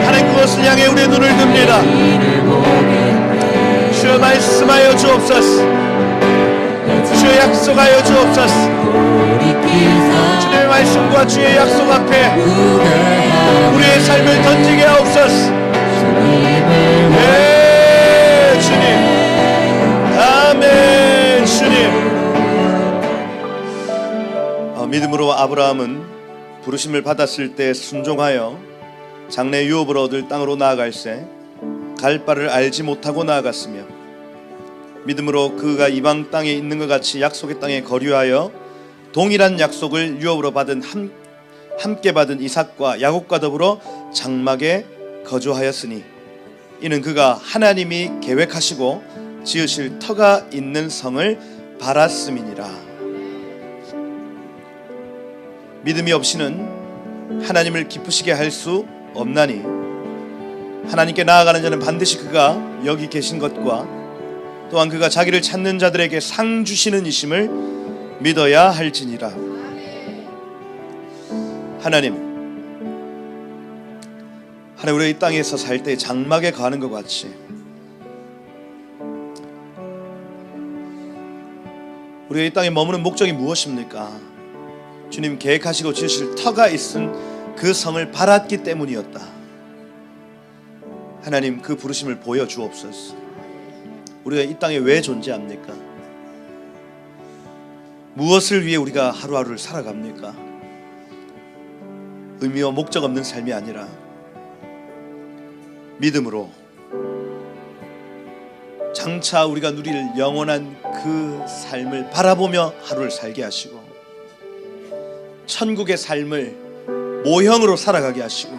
하나님 그것을 향해 우리의 눈을 듭니다. 주여 말씀하여 주옵소서. 주의 약속하여 주옵소서. 주님의 말씀과 주의 약속 앞에 우리의 삶을 던지게 하옵소서. 네, 주님. 아멘. 주님. 믿음으로 아브라함은 부르심을 받았을 때 순종하여 장래 유업을 얻을 땅으로 나아갈새 갈 바를 알지 못하고 나아갔으며, 믿음으로 그가 이방 땅에 있는 것 같이 약속의 땅에 거류하여 동일한 약속을 유업으로 받은 함께 받은 이삭과 야곱과 더불어 장막에 거주하였으니, 이는 그가 하나님이 계획하시고 지으실 터가 있는 성을 바랐음이니라. 믿음이 없이는 하나님을 기쁘시게 할 수 없나니, 하나님께 나아가는 자는 반드시 그가 여기 계신 것과 또한 그가 자기를 찾는 자들에게 상 주시는 이심을 믿어야 할지니라. 하나님 우리가 이 땅에서 살 때 장막에 가는 것 같이 우리가 이 땅에 머무는 목적이 무엇입니까? 주님 계획하시고 지으실 터가 있은 그 성을 바랐기 때문이었다. 하나님 그 부르심을 보여주옵소서. 우리가 이 땅에 왜 존재합니까? 무엇을 위해 우리가 하루하루를 살아갑니까? 의미와 목적 없는 삶이 아니라 믿음으로 장차 우리가 누릴 영원한 그 삶을 바라보며 하루를 살게 하시고, 천국의 삶을 모형으로 살아가게 하시고,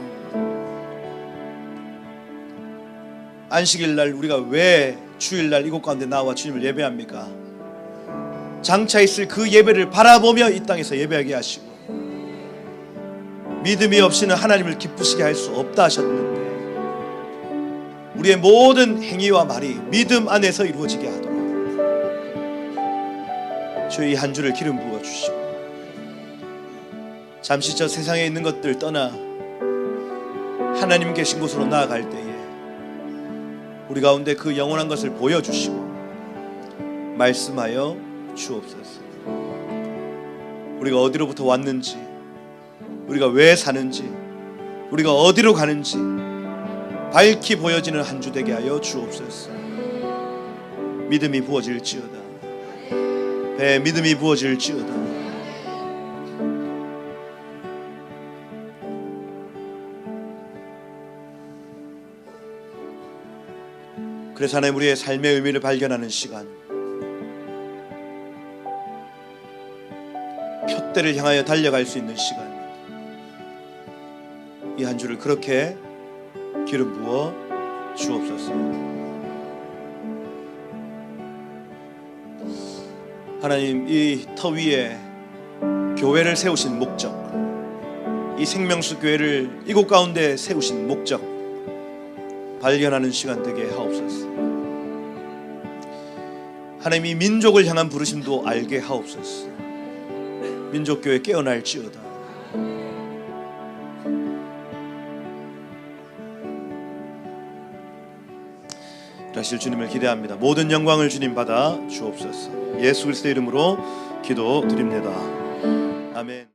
안식일날 우리가 왜 주일날 이곳 가운데 나와 주님을 예배합니까? 장차 있을 그 예배를 바라보며 이 땅에서 예배하게 하시고, 믿음이 없이는 하나님을 기쁘시게 할 수 없다 하셨는데, 우리의 모든 행위와 말이 믿음 안에서 이루어지게 하도록 주의 이 한 주를 기름 부어주시고, 잠시 저 세상에 있는 것들 떠나 하나님 계신 곳으로 나아갈 때에 우리 가운데 그 영원한 것을 보여주시고 말씀하여 주옵소서. 우리가 어디로부터 왔는지, 우리가 왜 사는지, 우리가 어디로 가는지 밝히 보여지는 한 주 되게 하여 주옵소서. 믿음이 부어질지어다. 배에 믿음이 부어질지어다. 그래서 하나님 우리의 삶의 의미를 발견하는 시간, 표대를 향하여 달려갈 수 있는 시간, 이 한 주를 그렇게 기름 부어 주옵소서. 하나님 이 터 위에 교회를 세우신 목적, 이 생명수 교회를 이곳 가운데 세우신 목적 발견하는 시간 되게 하옵소서. 하나님 이 민족을 향한 부르심도 알게 하옵소서. 민족교회 깨어날지어다. 일하실 주님을 기대합니다. 모든 영광을 주님 받아 주옵소서. 예수 그리스도의 이름으로 기도드립니다. 아멘.